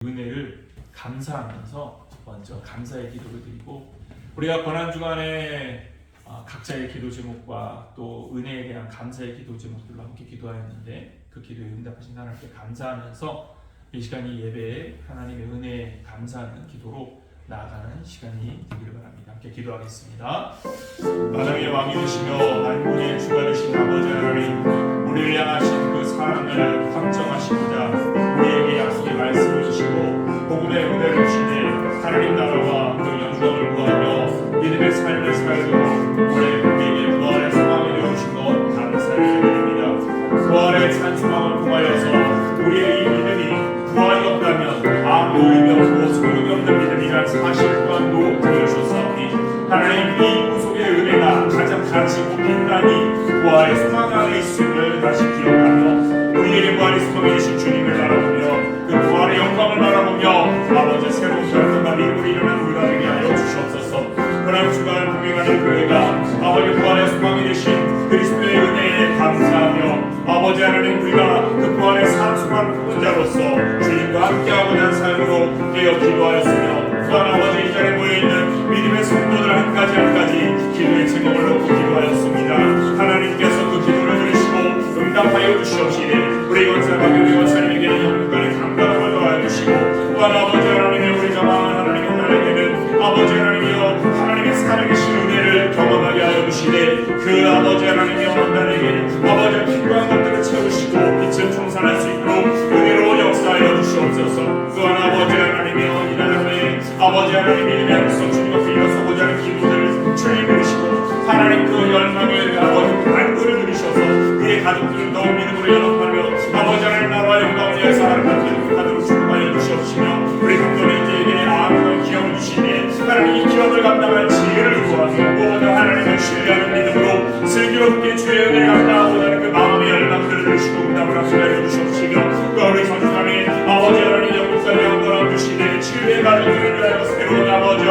은혜를 감사하면서 먼저 감사의 기도를 드리고, 우리가 고난주간에 각자의 기도 제목과 또 은혜에 대한 감사의 기도 제목들로 함께 기도하였는데, 그 기도에 응답하신 하나님께 감사하면서 이 시간이 예배에 하나님의 은혜에 감사하는 기도로 나아가는 시간이 되기를 바랍니다. 함께 기도하겠습니다. 만왕의 왕이 되시며 만군의 주가 되신 아버지 하나님, 우리를 향하신 그 사랑을 확정하시고자 우리에게 약속의 말씀을 주시고 복음의 은혜를 주시되 하나님 나라와 그 영광을 구하며 믿음의 삶을 살도록 우리에게 부활의 소망이 되어주신 것 감사를 드립니다. 부활의 찬송함을 통하여서 우리의 이 믿음이 부활이 없다면 아무 의미 없고 소용이 없는 믿음이란 사실 또한도 들으셨사오니, 하나님 이 구속의 은혜가 가장 가치고 빛나니 부활의 소망 안에 있음을 다시 기억하며 우리에게 부활의 소망이 되신 주님을 바라보며 그 부활의 영광을 바라보며 아버지 새로운 결단과 믿음으로 일어난 우리가 되게 하여 주시옵소서. 그런 주간을 동행하는 교회가 아버지 부활의 소망이 되신 그리스도의 은혜에 감사하며 아버지 하나님 우리가 그 부활의 산수만 품은 자로서 주님과 함께하고자 하는 삶으로 깨어 기도하였으며, 또한 아버지 이 자리에 모여있는 믿음의 성도들 한 가지 한 가지 기도의 제목을 놓고 기도하였습니다. 하나님께서 그 기도를 들으시고 응답하여 주시옵시되 우리 권사님과 우리 권사님에게는 영광의 감당을 더하여 주시고, 또한 아버지 하나님의 우리 정황한 하나님의 나라에게는 아버지 하나님이여 하나님의 살아계신 은혜를 경험하게 하여 주시되 그 아버지 하나님의 원단에게 아버지의 필요한 것들을 채우시고 빛을 총산할 수 있도록 은혜로 역사하여 주시옵소서. 또한 아버지 하나님이여 이 나라에 아버지 하나님의 믿음의 주님 앞에 일어서고자 하는 기도들을 주님 들으시고 하나님 그 열망을 아버지 간구를 들으셔서 그의 가족들을 더욱 믿음으로 연합하며 아버지 하나님 나라와 영광을 위해서 하나님께 하도록 축복하여 주시옵시며, 우리 성도님들에게 아무런 기업을 주시니 하나님 이 기업을 감당할 지혜를 구하며 무엇보다 하나님을 신뢰하는 믿음으로 슬기롭게 주의 은혜를 감당하고자 하는 그 마음의 열망들을 들으시고 응답을 하여 주시옵시며, 또 우리 성도님이 아버지 하나님 영국까지 영광을 주시되 치유의 가족들을 위하여 새로운 아버지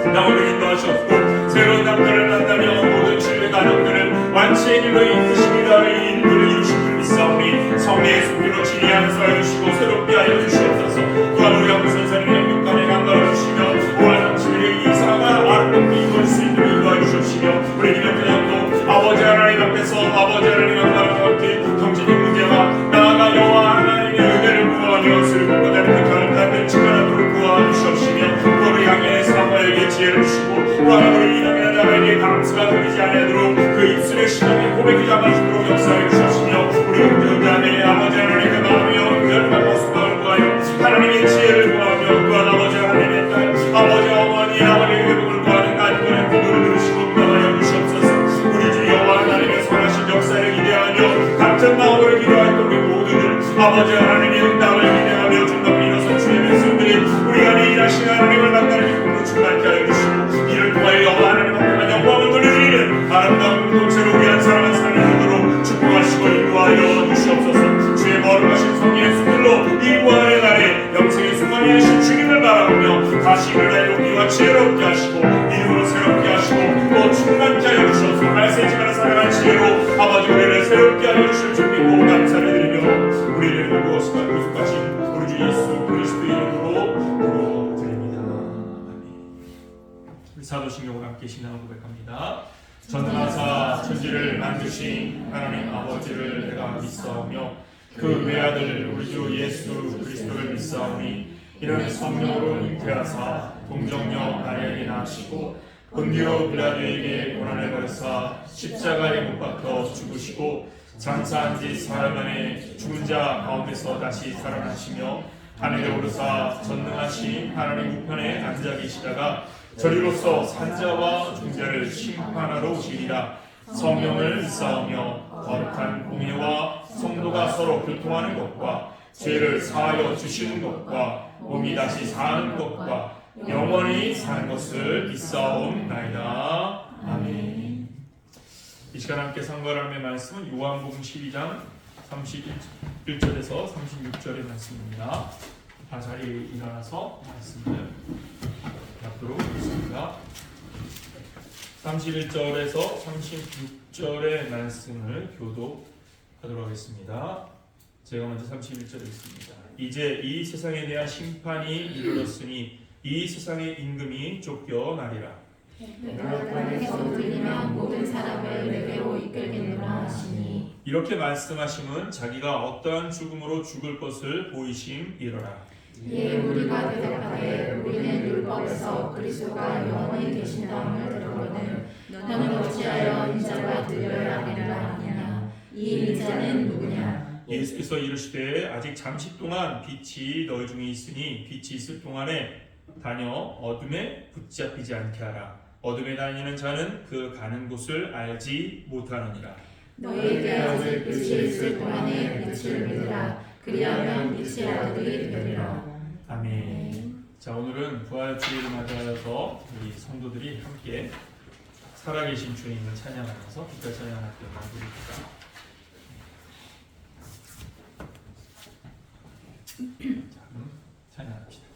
나오를 인도하셨고 새로운 남편을 만나며 모든 치유의 가족들을 완치의 길로 이끄시기를 인도를 이루신 줄 믿사오니 성례의 숨기로 진히 안수하여 주시고 새롭게 하여 주시옵소서. 또한 우리 영국 선생님의 영육간에 감당을 주시며 5월 30일에 이사가 아름답게 이루어질 수 있도록 인도하여 주시옵시며, 우리 기독교장도 아버지 하나님 앞에서 아버지 하나님 함께 함께 정치적 문제와 나아가 여호와 하나님의 은혜를 구하며 슬픔과 다른 그 결단을 지켜나도록 구하주시옵시며, 그를 향해 사모에게 지혜를 주시고 또한 우리 이놈의 자에게 감수가 들리지 않도록 그 입술의 신앙의 고백이 잡아주도록 역사해 주시옵시며, 우리 운전자의 아버지 하나님 그 마음의 열과 모습을 구하여 하나님의 지혜를 구하며 또한 아버지 하나님의 딸 아버지 어머니 아버지의 회복을 구하는 간절한 기도를 들으시고 응답하여 주시옵소서. 우리 주 여호와 하나님의 선하신 역사를 기대하며 같은 마음으로 기도했던 우리 모두들 아버지 하나님의 응답을 기대하며 주님 일어서 주의 백성들이 우리 안에 일하시는 하나님을 만나는 기쁨으로 충만케 하여 주시고, 이를 통하여 여호와 하나님 앞에만 영광을 돌려드리는 아름다운 공동체로 위한 사랑한 삶을 축복하시고 인도하여 주시옵소서. 주의 거룩하신 성령의 손들로 이 부활의 날에 영생의 순간이 되신 주님을 바라보며 다시 일어날 용기와 지혜롭게 하시고 믿음으로 새롭게 하시고 또 충만케 하여 주셔서 말세지만 사랑한 지혜로 아버지 우리를 새롭게 하여 주실 줄 믿고 감사를 드리며 우리를 무엇보다 구속하신 우리 주 예수 그리스도 이름으로 기도드립니다. 아멘. 우리 사도신경으로 함께 신앙을 고백합니다. 전능하사 천지를 만드신 하나님 아버지를 내가 믿사오며 그 외아들 우리 주 예수 그리스도를 믿사오니, 이는 성령으로 잉태하사 동정녀 마리아에게 낳으시고 본디오 빌라도에게 고난을 받으사 십자가에 못 박혀 죽으시고 장사한 지 사흘 만에 죽은 자 가운데서 다시 살아나시며 하늘에 오르사 전능하신 하나님 우편에 앉아 계시다가 저리로서 산자와 중자를 심판하러 오시리라. 성령을 믿사오며 거룩한 공예와 성도가 서로 교통하는 것과 죄를 사하여 주시는 것과 몸이 다시 사는 것과 영원히 사는 것을 믿사옵나이다. 아멘. 이 시간 함께 상고하람의 말씀은 요한복음 12장 31절에서 36절의 말씀입니다. 다 자리에 일어나서 말씀을 받도록 하겠습니다. 31절에서 36절의 말씀을 교독하도록 하겠습니다. 제가 먼저 31절에 있습니다. 이제 이 세상에 대한 심판이 이르렀으니 이 세상의 임금이 쫓겨나리라. 내가 땅에서 들리면 모든 사람을 내게로 이끌겠노라 하시니. 이렇게 말씀하심은 자기가 어떠한 죽음으로 죽을 것을 보이심이로라. 이에 우리가 대답하되 우리는 율법에서 그리스도가 영원히 계신다함을 들었거든 너는 어찌하여 인자가 들려야 하리라 하느냐. 이 인자는 누구냐. 예수께서 이르시되 아직 잠시 동안 빛이 너희 중에 있으니 빛이 있을 동안에 다녀 어둠에 붙잡히지 않게 하라. 어둠에 다니는 자는 그 가는 곳을 알지 못하느니라. 너희에게 아직 빛이 있을 동안에 빛을 믿으라. 그리하면 빛의 아들이 되리라. 아멘. 자, 오늘은 부활주의를 맞이하여서 우리 성도들이 함께 살아계신 주님을 찬양하면서 기타 찬양학교 마무리합니다. 자, 그럼 찬양합시다.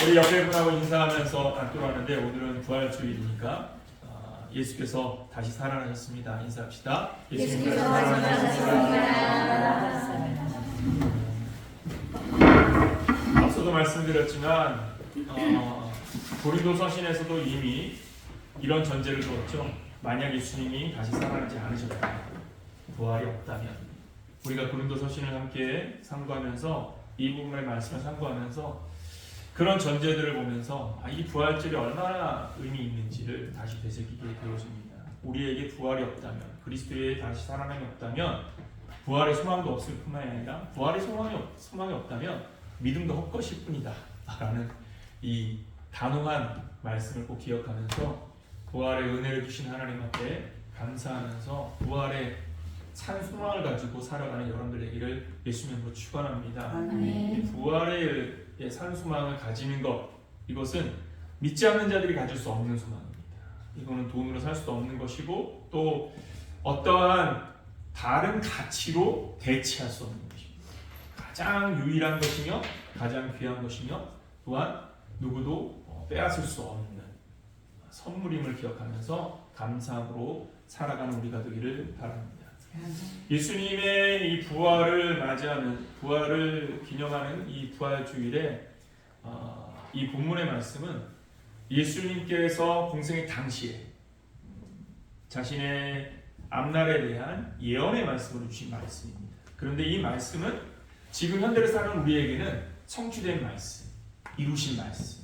우리 옆에 분하고 인사하면서 안도로 하는데 오늘은 부활주일이니까 예수께서 다시 살아나셨습니다. 인사합시다. 예수께서 살아나셨습니다. 앞서도 말씀드렸지만 고린도 서신에서도 이미 이런 전제를 두었죠. 만약 예수님이 다시 살아나지 않으셨다면, 부활이 없다면, 우리가 고린도 서신을 함께 상고하면서 이 부분의 말씀을 상고하면서 그런 전제들을 보면서 이 부활절이 얼마나 의미 있는지를 다시 되새기게 되어집니다. 우리에게 부활이 없다면, 그리스도의 다시 살아남이 없다면 부활의 소망도 없을 뿐만 아니라 부활의 소망이 없다면 믿음도 헛것일 뿐이다 라는 이 단호한 말씀을 꼭 기억하면서 부활의 은혜를 주신 하나님 앞에 감사하면서 부활의 산 소망을 가지고 살아가는 여러분들 되기를 예수님으로 축원합니다. 아멘. 부활의 산 소망을 가지는 것, 이것은 믿지 않는 자들이 가질 수 없는 소망입니다. 이거는 돈으로 살 수도 없는 것이고 또 어떠한 다른 가치로 대체할 수 없는 것입니다. 가장 유일한 것이며 가장 귀한 것이며 또한 누구도 빼앗을 수 없는 선물임을 기억하면서 감사함으로 살아가는 우리가 되기를 바랍니다. 예수님의 이 부활을 맞이하는, 부활을 기념하는 이 부활주일에 이 본문의 말씀은 예수님께서 공생의 당시에 자신의 앞날에 대한 예언의 말씀으로 주신 말씀입니다. 그런데 이 말씀은 지금 현대를 사는 우리에게는 성취된 말씀, 이루신 말씀,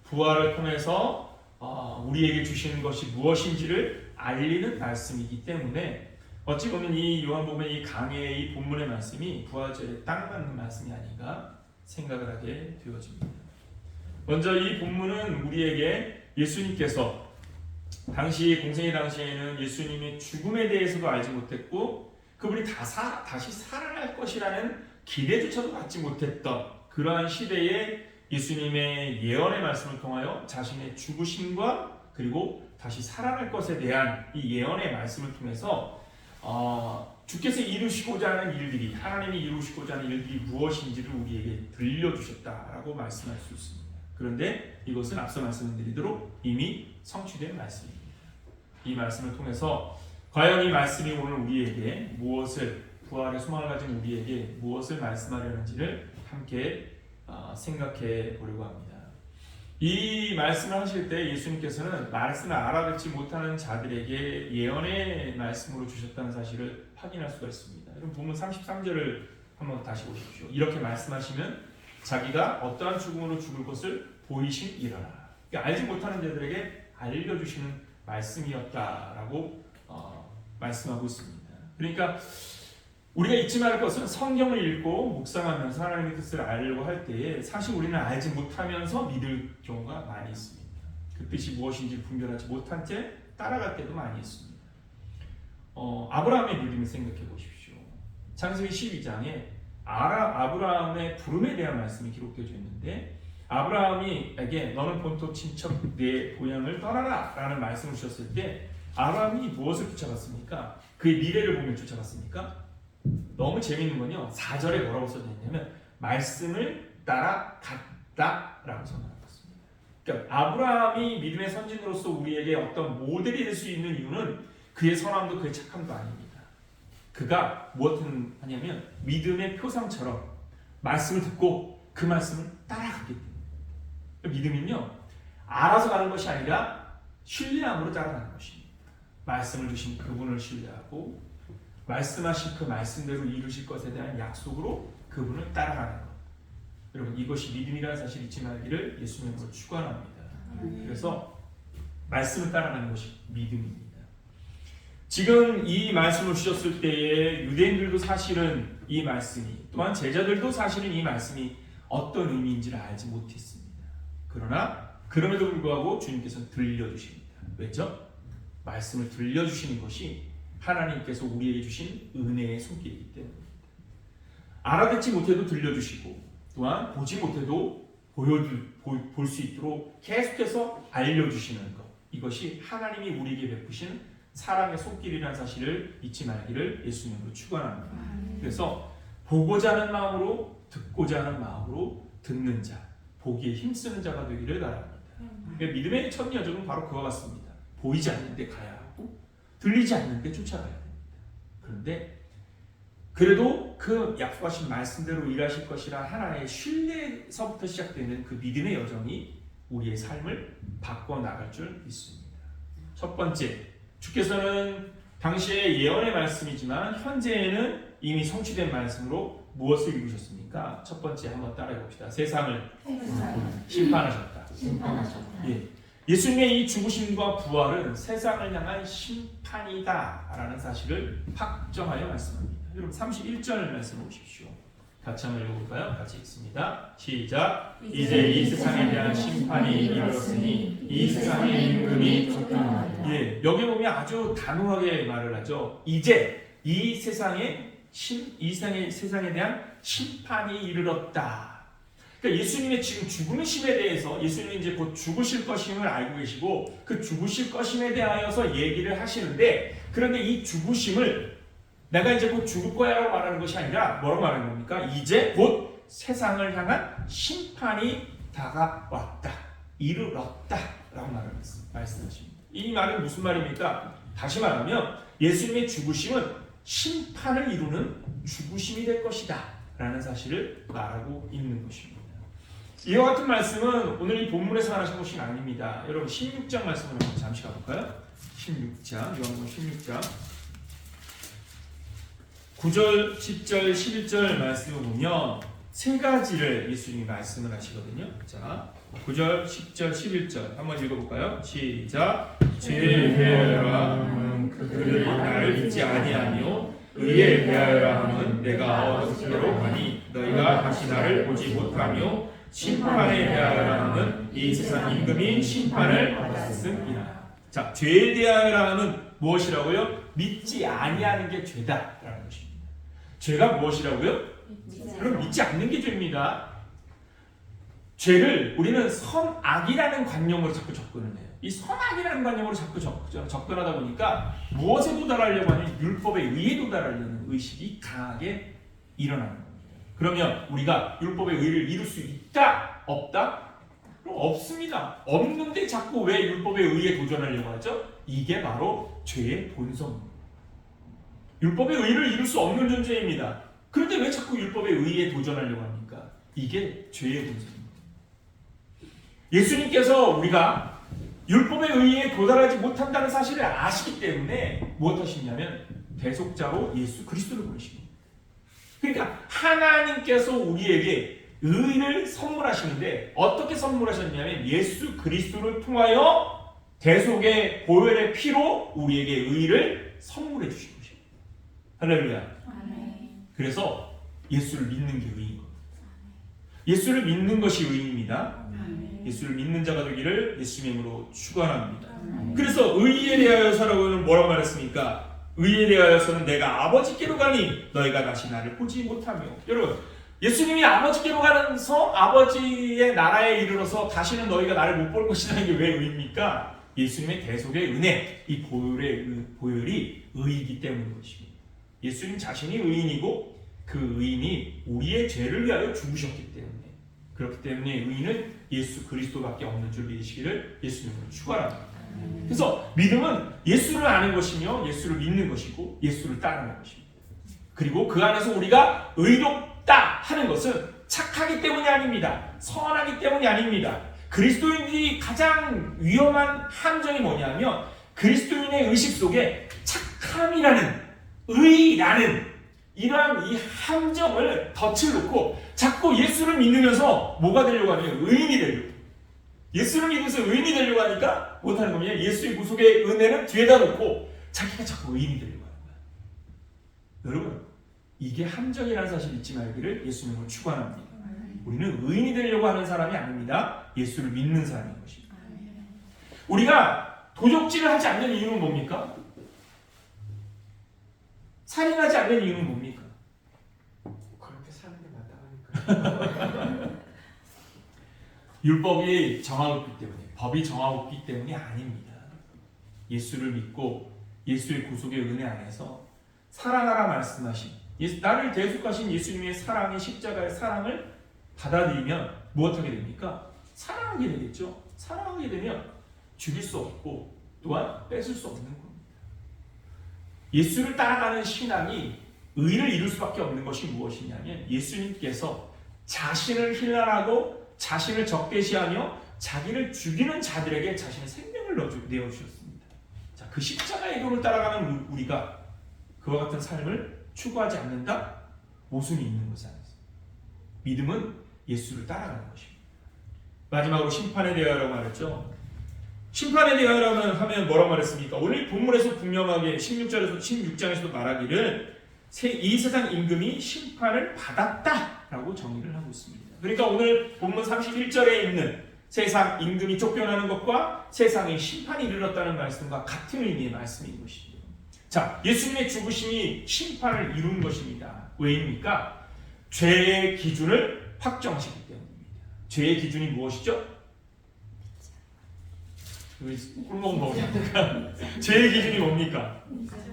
부활을 통해서 우리에게 주시는 것이 무엇인지를 알리는 말씀이기 때문에 어찌 보면 이 요한복음의 이 강해의 이 본문의 말씀이 부활절에 딱 맞는 말씀이 아닌가 생각을 하게 되어집니다. 먼저 이 본문은 우리에게 예수님께서 당시 공생의 당시에는 예수님의 죽음에 대해서도 알지 못했고 그분이 다시 살아날 것이라는 기대조차도 갖지 못했던 그러한 시대에 예수님의 예언의 말씀을 통하여 자신의 죽으심과 그리고 다시 살아날 것에 대한 이 예언의 말씀을 통해서 주께서 이루시고자 하는 일들이, 하나님이 이루시고자 하는 일들이 무엇인지를 우리에게 들려주셨다라고 말씀할 수 있습니다. 그런데 이것은 앞서 말씀드리도록 이미 성취된 말씀입니다. 이 말씀을 통해서 과연 이 말씀이 오늘 우리에게 무엇을, 부활의 소망을 가진 우리에게 무엇을 말씀하려는지를 함께 생각해 보려고 합니다. 이 말씀을 하실 때 예수님께서는 말씀을 알아듣지 못하는 자들에게 예언의 말씀으로 주셨다는 사실을 확인할 수가 있습니다. 여러분 본문 33절을 한번 다시 보십시오. 이렇게 말씀하시면 자기가 어떠한 죽음으로 죽을 것을 보이심이라. 그러니까 알지 못하는 자들에게 알려주시는 말씀이었다라고 말씀하고 있습니다. 그러니까 우리가 잊지 말할 것은 성경을 읽고 묵상하면서 하나님의 뜻을 알려고 할 때에 사실 우리는 알지 못하면서 믿을 경우가 많이 있습니다. 그 뜻이 무엇인지 분별하지 못한 채 따라갈 때도 많이 있습니다. 아브라함의 믿음을 생각해 보십시오. 창세기 12장에 아브라함의 부름에 대한 말씀이 기록되어 있는데 아브라함에게 너는 본토 친척 내 고향을 떠나라 라는 말씀을 주셨을 때 아브라함이 무엇을 쫓아갔습니까? 그의 미래를 보며 쫓아갔습니까? 너무 재밌는 건요 4절에 뭐라고 써있냐면 말씀을 따라갔다라고 선언하고 있습니다. 그러니까 아브라함이 믿음의 선진으로서 우리에게 어떤 모델이 될 수 있는 이유는 그의 선함도 그의 착함도 아닙니다. 그가 무엇을 하냐면 믿음의 표상처럼 말씀을 듣고 그 말씀을 따라가기 때문에 믿음은요 알아서 가는 것이 아니라 신뢰함으로 따라가는 것입니다. 말씀을 주신 그분을 신뢰하고 말씀하신 그 말씀대로 이루실 것에 대한 약속으로 그분을 따라가는 것. 여러분 이것이 믿음이라는 사실 잊지 말기를 예수님으로 축원합니다. 그래서 말씀을 따라가는 것이 믿음입니다. 지금 이 말씀을 주셨을 때에 유대인들도 사실은 이 말씀이 또한 제자들도 사실은 이 말씀이 어떤 의미인지를 알지 못했습니다. 그러나 그럼에도 불구하고 주님께서는 들려주십니다. 왜죠? 말씀을 들려주시는 것이 하나님께서 우리에게 주신 은혜의 손길이기 때문입니다. 알아듣지 못해도 들려주시고 또한 보지 못해도 볼 수 있도록 계속해서 알려주시는 것, 이것이 하나님이 우리에게 베푸신 사랑의 손길이라는 사실을 잊지 말기를 예수님으로 축원합니다. 그래서 보고자 하는 마음으로 듣고자 하는 마음으로 듣는 자, 보기에 힘쓰는 자가 되기를 바랍니다. 그러니까 믿음의 첫 여정은 바로 그와 같습니다. 보이지 않는 데 가야 하고 들리지 않는 데 쫓아가야 됩니다. 그런데 그래도 그 약속하신 말씀대로 일하실 것이라 하나의 신뢰에서부터 시작되는 그 믿음의 여정이 우리의 삶을 바꿔 나갈 줄 믿습니다. 첫 번째, 주께서는 당시의 예언의 말씀이지만 현재에는 이미 성취된 말씀으로 무엇을 이루셨습니까? 첫 번째 한번 따라해 봅시다. 세상을 심판하셨다. 심판하셨다. 예. 예수님의 이 죽으심과 부활은 세상을 향한 심판이다라는 사실을 확정하여 말씀합니다. 여러분 31절 말씀 보십시오. 같이 한번 읽어볼까요? 같이 읽습니다. 시작. 이제 이 세상에 대한 심판이 이르렀으니 이 세상의 임금이 쫓겨나리라. 예, 여기 보면 아주 단호하게 말을 하죠. 이제 이 세상에 대한 심판이 이르렀다. 그러니까 예수님의 지금 죽으심에 대해서 예수님이 이제 곧 죽으실 것임을 알고 계시고 그 죽으실 것임에 대하여서 얘기를 하시는데 그런데 이 죽으심을 내가 이제 곧 죽을 거야라고 말하는 것이 아니라 뭐라고 말하는 겁니까? 이제 곧 세상을 향한 심판이 다가왔다. 이르렀다라고 말씀하십니다. 이 말은 무슨 말입니까? 다시 말하면 예수님의 죽으심은 심판을 이루는 죽으심이 될 것이다 라는 사실을 말하고 있는 것입니다. 이와 같은 말씀은 오늘 이 본문에서 하신 것이 아닙니다. 여러분 16장 말씀을 잠시 가볼까요? 16장, 요한복음 16장 9절, 10절, 11절 말씀을 보면 세 가지를 예수님이 말씀을 하시거든요. 자, 9절, 10절, 11절 한번 읽어볼까요? 시작. 죄에 대하여라 함은 그들이 나를 믿지 아니하며 의에 대하여라 함은 내가 어디로 가니 너희가 다시 나를 보지 못하며 심판에 대하여라 함은 이 세상 임금이 심판을 받았음이라. 자, 죄에 대하여라 함은 무엇이라고요? 믿지 아니하는 게 죄다라는 것입니다. 죄가 무엇이라고요? 그럼 믿지 않는 게 죄입니다. 죄를 우리는 선악이라는 관념으로 자꾸 접근을 해요. 이 선악이라는 관념으로 자꾸 접근하다 보니까 무엇에 도달하려고 하는 율법에 의해 도달하려는 의식이 강하게 일어나는 겁니다. 그러면 우리가 율법의 의를 이룰 수 있다? 없다? 그럼 없습니다. 없는데 자꾸 왜 율법의 의에 도전하려고 하죠? 이게 바로 죄의 본성입니다. 율법의 의를 이룰 수 없는 존재입니다. 그런데 왜 자꾸 율법의 의에 도전하려고 합니까? 이게 죄의 본성입니다. 예수님께서 우리가 율법의 의에 도달하지 못한다는 사실을 아시기 때문에 무엇하시냐면 대속자로 예수 그리스도를 보내십니다. 그러니까 하나님께서 우리에게 의를 선물하시는데 어떻게 선물하셨냐면 예수 그리스도를 통하여 대속의 보혈의 피로 우리에게 의를 선물해 주신 것입니다. 할렐루야. 그래서 예수를 믿는 게 의인 겁니다. 예수를 믿는 것이 의입니다. 예수를 믿는 자가 되기를 예수님의 이름으로 축원합니다. 그래서 의에 대하여서라고는 뭐라고 말했습니까? 의에 대하여서는 내가 아버지께로 가니 너희가 다시 나를 보지 못하며. 여러분 예수님이 아버지께로 가서 아버지의 나라에 이르러서 다시는 너희가 나를 못 볼 것이라는 게 왜 의입니까? 예수님의 대속의 은혜, 이 보혈이 의이기 때문인 것입니다. 예수님 자신이 의인이고 그 의인이 우리의 죄를 위하여 죽으셨기 때문에 그렇기 때문에 의인은 예수 그리스도밖에 없는 줄 믿으시기를 예수님으로 축원합니다. 그래서 믿음은 예수를 아는 것이며 예수를 믿는 것이고 예수를 따르는 것입니다. 그리고 그 안에서 우리가 의롭다 하는 것은 착하기 때문이 아닙니다. 선하기 때문이 아닙니다. 그리스도인들이 가장 위험한 함정이 뭐냐면 그리스도인의 의식 속에 착함이라는 의라는 이러한 이 함정을 덫을 놓고 자꾸 예수를 믿으면서 뭐가 되려고 하냐면 의인이 되려고. 예수를 믿으면서 의인이 되려고 하니까 못하는 겁니다. 예수의 구속의 은혜는 뒤에다 놓고 자기가 자꾸 의인이 되려고 하는 거야. 여러분 이게 함정이라는 사실 잊지 말기를 예수님을 축원합니다. 우리는 의인이 되려고 하는 사람이 아닙니다. 예수를 믿는 사람인 것입니다. 우리가 도적질을 하지 않는 이유는 뭡니까? 살인하지 않는 이유는 뭡니까? 그렇게 사는 게 마땅하니까. 율법이 정하고 있기 때문에, 법이 정하고 있기 때문이 아닙니다. 예수를 믿고 예수의 구속의 은혜 안에서 사랑하라 말씀하신 나를 대속하신 예수님의 사랑의 십자가의 사랑을 받아들이면 무엇하게 됩니까? 사랑하게 되겠죠. 사랑하게 되면 죽일 수 없고 또한 뺏을 수 없는 겁니다. 예수를 따라가는 신앙이 의를 이룰 수밖에 없는 것이 무엇이냐면 예수님께서 자신을 힐난하고 자신을 적대시하며 자기를 죽이는 자들에게 자신의 생명을 내어주셨습니다. 자, 그 십자가의 도를 따라가는 우리가 그와 같은 삶을 추구하지 않는다? 모순이 있는 것이 아니죠. 믿음은 예수를 따라가는 것입니다. 마지막으로 심판에 대하여라고 말했죠. 심판에 대하여라고 하면 뭐라고 말했습니까? 오늘 본문에서 분명하게 16장에서도 말하기를 이 세상 임금이 심판을 받았다라고 정의를 하고 있습니다. 그러니까 오늘 본문 31절에 있는 세상 임금이 쫓겨나는 것과 세상의 심판이 이르렀다는 말씀과 같은 의미의 말씀인 것이죠. 자, 예수님의 죽으심이 심판을 이룬 것입니다. 왜입니까? 죄의 기준을 확정하시기 때문입니다. 죄의 기준이 무엇이죠? 꿀먹은 먹으니까 죄의 기준이 뭡니까?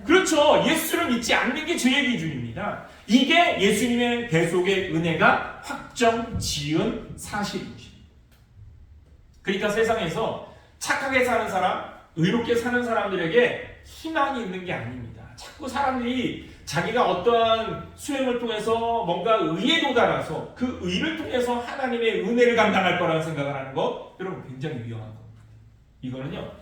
그렇죠. 예수를 믿지 않는 게 죄의 기준입니다. 이게 예수님의 대속의 은혜가 확정 지은 사실인 것입니다. 그러니까 세상에서 착하게 사는 사람, 의롭게 사는 사람들에게 희망이 있는 게 아닙니다. 자꾸 사람들이 자기가 어떠한 수행을 통해서 뭔가 의에 도달해서 그 의를 통해서 하나님의 은혜를 감당할 거라는 생각을 하는 거, 여러분 굉장히 위험한 겁니다. 이거는요,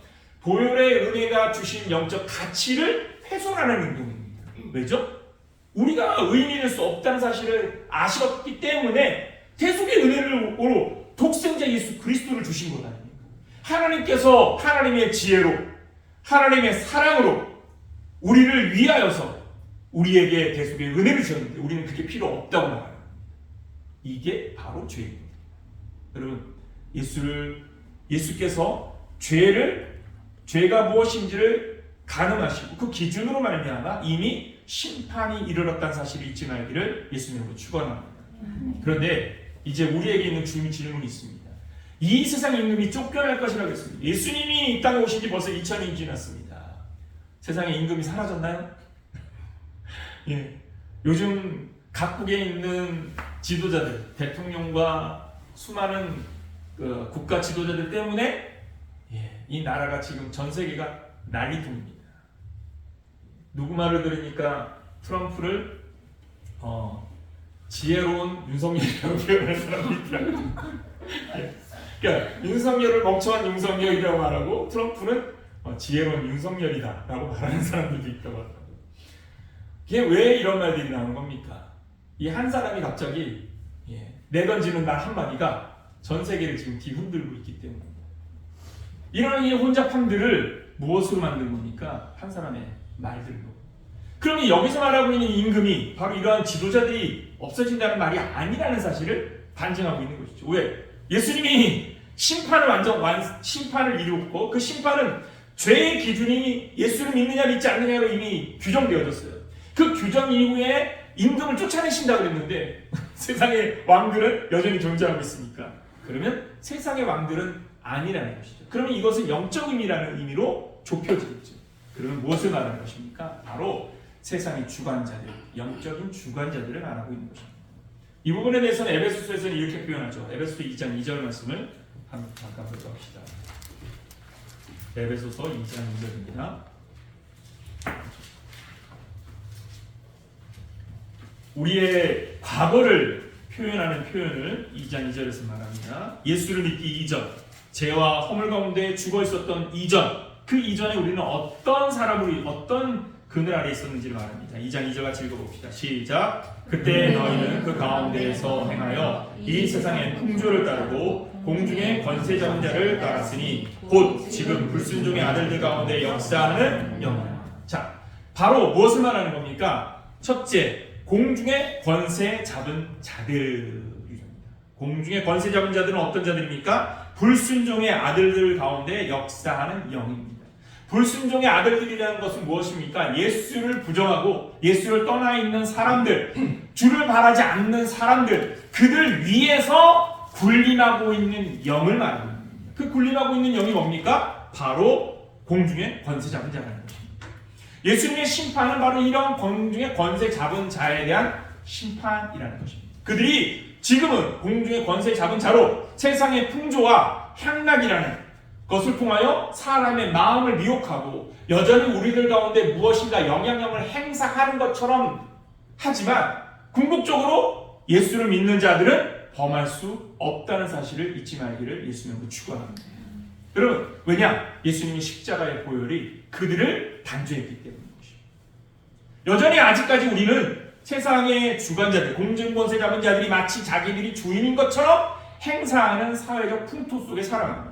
보혈의 은혜가 주신 영적 가치를 훼손하는 행동입니다. 왜죠? 우리가 의인이 될 수 없다는 사실을 아셨기 때문에 대속의 은혜로 독생자 예수 그리스도를 주신 것 아닙니까? 하나님께서 하나님의 지혜로, 하나님의 사랑으로 우리를 위하여서 우리에게 대속의 은혜를 주셨는데 우리는 그게 필요 없다고 말합니다. 이게 바로 죄입니다. 여러분, 예수께서 죄가 무엇인지를 가늠하시고 그 기준으로 말미암아 이미 심판이 이르렀다는 사실을 잊지 말기를 예수님으로 축원합니다. 그런데 이제 우리에게 있는 질문이 있습니다. 이 세상 임금이 쫓겨날 것이라고 했습니다. 예수님이 이 땅에 오신 지 벌써 2000년이 지났습니다. 세상에 임금이 사라졌나요? 예. 요즘 각국에 있는 지도자들, 대통령과 수많은 국가 지도자들 때문에 이 나라가 지금 전 세계가 난리통입니다. 누구 말을 들으니까 트럼프를 지혜로운 윤석열이라고 표현하는 사람이 있더라고요. 그러니까 윤석열을 멍청한 윤석열이라고 말하고 트럼프는 지혜로운 윤석열이다라고 말하는 사람들도 있다고 하더라고요. 이게 왜 이런 말들이 나오는 겁니까? 이 한 사람이 갑자기 내던지는 말 한마디가 전 세계를 지금 뒤흔들고 있기 때문입니다. 이런 이 혼잡함들을 무엇으로 만든 겁니까? 한 사람의 말들로. 그러면 여기서 말하고 있는 임금이 바로 이러한 지도자들이 없어진다는 말이 아니라는 사실을 반증하고 있는 것이죠. 왜? 예수님이 심판을 이루었고 그 심판은 죄의 기준이 예수를 믿느냐 믿지 않느냐로 이미 규정되어졌어요. 그 규정 이후에 임금을 쫓아내신다고 그랬는데 세상의 왕들은 여전히 존재하고 있으니까 그러면 세상의 왕들은 아니라는 것이죠. 그러면 이것은 영적 의미라는 의미로 좁혀지겠죠. 그러면 무엇을 말하는 것입니까? 바로 세상의 주관자들, 영적인 주관자들을 말하고 있는 것입니다. 이 부분에 대해서는 에베소서에서는 이렇게 표현하죠. 에베소서 2장 2절 말씀을 잠깐 보도록 합시다. 에베소서 2장 2절입니다. 우리의 과거를 표현하는 표현을 2장 2절에서 말합니다. 예수를 믿기 이전, 죄와 허물 가운데 죽어 있었던 이전, 그 이전에 우리는 어떤 사람으로 어떤 그늘 아래 있었는지를 말합니다. 2장 2절 같이 읽어봅시다. 시작. 그때 너희는 그 가운데에서 행하여 이 세상의 풍조를 따르고 공중의 권세 잡은 자를 따랐으니 곧 지금 불순종의 아들들 가운데 역사하는 영이라. 자, 바로 무엇을 말하는 겁니까? 첫째, 공중의 권세 잡은 자들입니다. 공중의 권세 잡은 자들은 어떤 자들입니까? 불순종의 아들들 가운데 역사하는 영입니다. 불순종의 아들들이라는 것은 무엇입니까? 예수를 부정하고 예수를 떠나 있는 사람들, 주를 바라지 않는 사람들, 그들 위에서 군림하고 있는 영을 말합니다. 그 군림하고 있는 영이 뭡니까? 바로 공중의 권세 잡은 자라는 것입니다. 예수님의 심판은 바로 이런 공중의 권세 잡은 자에 대한 심판이라는 것입니다. 그들이 지금은 공중의 권세 잡은 자로 세상의 풍조와 향락이라는 것을 통하여 사람의 마음을 미혹하고 여전히 우리들 가운데 무엇인가 영향력을 행사하는 것처럼 하지만 궁극적으로 예수를 믿는 자들은 범할 수 없다는 사실을 잊지 말기를 예수님으로 축원합니다. 여러분, 왜냐? 예수님의 십자가의 보혈이 그들을 단죄했기 때문인 것입니다. 여전히 아직까지 우리는 세상의 주관자들, 공중권세 잡은 자들이 마치 자기들이 주인인 것처럼 행사하는 사회적 풍토 속에 살아갑니다.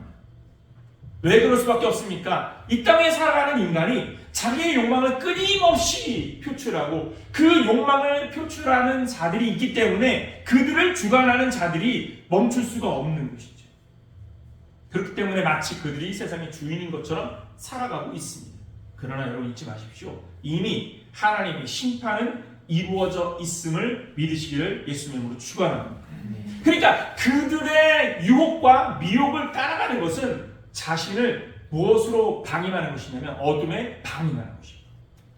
왜 그럴 수밖에 없습니까? 이 땅에 살아가는 인간이 자기의 욕망을 끊임없이 표출하고 그 욕망을 표출하는 자들이 있기 때문에 그들을 주관하는 자들이 멈출 수가 없는 것이죠. 그렇기 때문에 마치 그들이 세상의 주인인 것처럼 살아가고 있습니다. 그러나 여러분 잊지 마십시오. 이미 하나님의 심판은 이루어져 있음을 믿으시기를 예수님으로 축원합니다. 그러니까 그들의 유혹과 미혹을 따라가는 것은 자신을 무엇으로 방임하는 것이냐면 어둠에 방임하는 것입니다.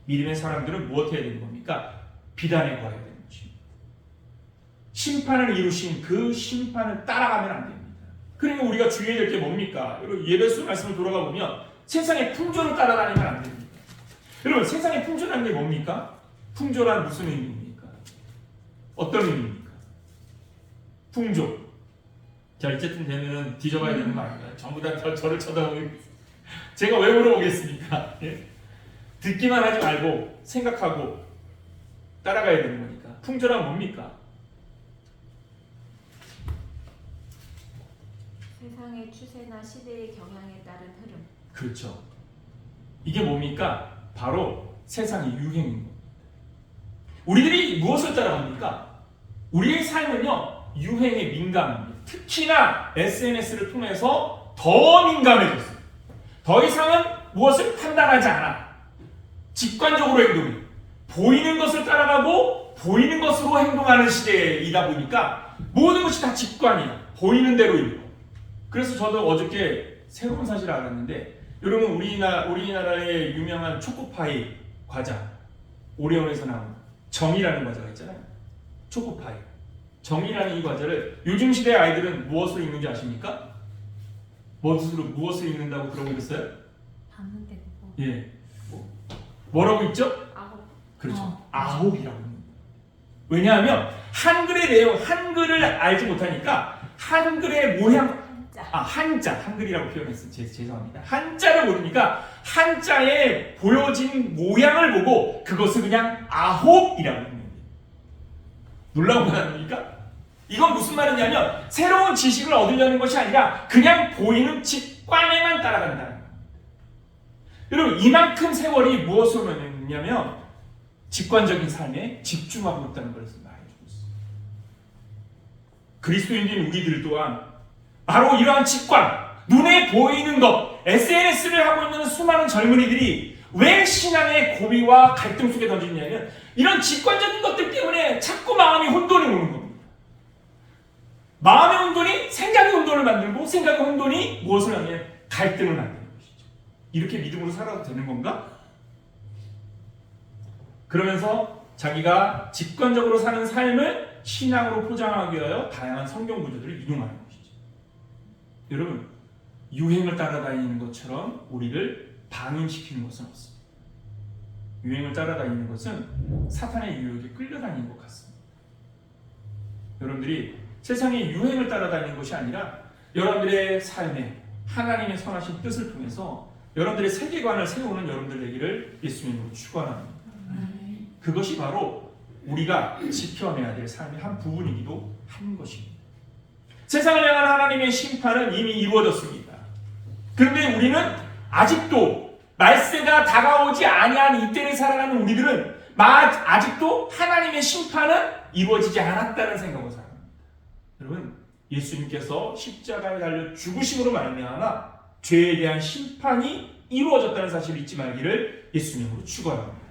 믿음의 사람들은 무엇 해야 되는 겁니까? 비단에 구해야 되는 것입니다. 심판을 이루신 그 심판을 따라가면 안 됩니다. 그러니까 우리가 주의해야 될 게 뭡니까? 여러분 예배소 말씀을 돌아가 보면 세상의 풍조를 따라다니면 안 됩니다. 여러분 세상의 풍조라는 게 뭡니까? 풍조란 무슨 의미입니까? 어떤 의미입니까? 풍조. 자 이제쯤 되면은 뒤져봐야 되는 거 아닌가요? 전부 다 저를 쳐다보고 제가 왜 물어보겠습니까? 예? 듣기만 하지 말고 생각하고 따라가야 되는 거니까. 풍조란 뭡니까? 세상의 추세나 시대의 경향에 따른 흐름. 그렇죠. 이게 뭡니까? 바로 세상의 유행인 겁니다. 우리들이 무엇을 따라갑니까? 우리의 삶은요 유행에 민감합니다. 특히나 SNS를 통해서 더 민감해졌어요. 더 이상은 무엇을 판단하지 않아. 직관적으로 행동해. 보이는 것을 따라가고 보이는 것으로 행동하는 시대이다 보니까 모든 것이 다 직관이야. 보이는 대로 일고. 그래서 저도 어저께 새로운 사실을 알았는데 여러분 우리나라의 유명한 초코파이 과자 오레온에서 나온 정이라는 과자가 있잖아요. 초코파이. 정이라는 이 과자를 요즘 시대의 아이들은 무엇으로 읽는지 아십니까? 무엇을 읽는다고 들어보겠어요? 봤는데 그거. 예. 뭐라고 읽죠? 아홉. 그렇죠. 아홉이라고 합니다. 왜냐하면 한글의 내용, 한글을 알지 못하니까 한글의 모양, 한글이라고 표현했어요. 죄송합니다. 한자를 모르니까 한자에 보여진 모양을 보고 그것을 그냥 아홉이라고 합니다. 놀라운 건 아닙니까? 이건 무슨 말이냐면 새로운 지식을 얻으려는 것이 아니라 그냥 보이는 직관에만 따라간다는 겁니다. 여러분 이만큼 세월이 무엇으로 말했냐면 직관적인 삶에 집중하고 있다는 것을 말해주고 있습니다. 그리스도인인 우리들 또한 바로 이러한 직관, 눈에 보이는 것, SNS를 하고 있는 수많은 젊은이들이 왜 신앙의 고비와 갈등 속에 던지냐면 이런 직관적인 것들 때문에 자꾸 마음이 혼돈이 오는 겁니다. 마음의 혼돈이 생각의 혼돈을 만들고 생각의 혼돈이 무엇을 하냐면 갈등을 만드는 것이죠. 이렇게 믿음으로 살아도 되는 건가? 그러면서 자기가 직관적으로 사는 삶을 신앙으로 포장하기 위하여 다양한 성경 구조들을 이용하는 것이죠. 여러분 유행을 따라다니는 것처럼 우리를 방임시키는 것은 없습니다. 유행을 따라다니는 것은 사탄의 유혹에 끌려다니는 것 같습니다. 여러분들이 세상의 유행을 따라다니는 것이 아니라 여러분들의 삶에 하나님의 선하신 뜻을 통해서 여러분들의 세계관을 세우는 여러분들 되기를 예수님으로 축원합니다. 그것이 바로 우리가 지켜내야 될 삶의 한 부분이기도 한 것입니다. 세상을 향한 하나님의 심판은 이미 이루어졌습니다. 그런데 우리는 아직도 말세가 다가오지 아니한 이때를 살아가는 우리들은 아직도 하나님의 심판은 이루어지지 않았다는 생각으로 살아갑니다. 여러분 예수님께서 십자가에 달려 죽으심으로 말미암아 죄에 대한 심판이 이루어졌다는 사실을 잊지 말기를 예수님으로 축원합니다.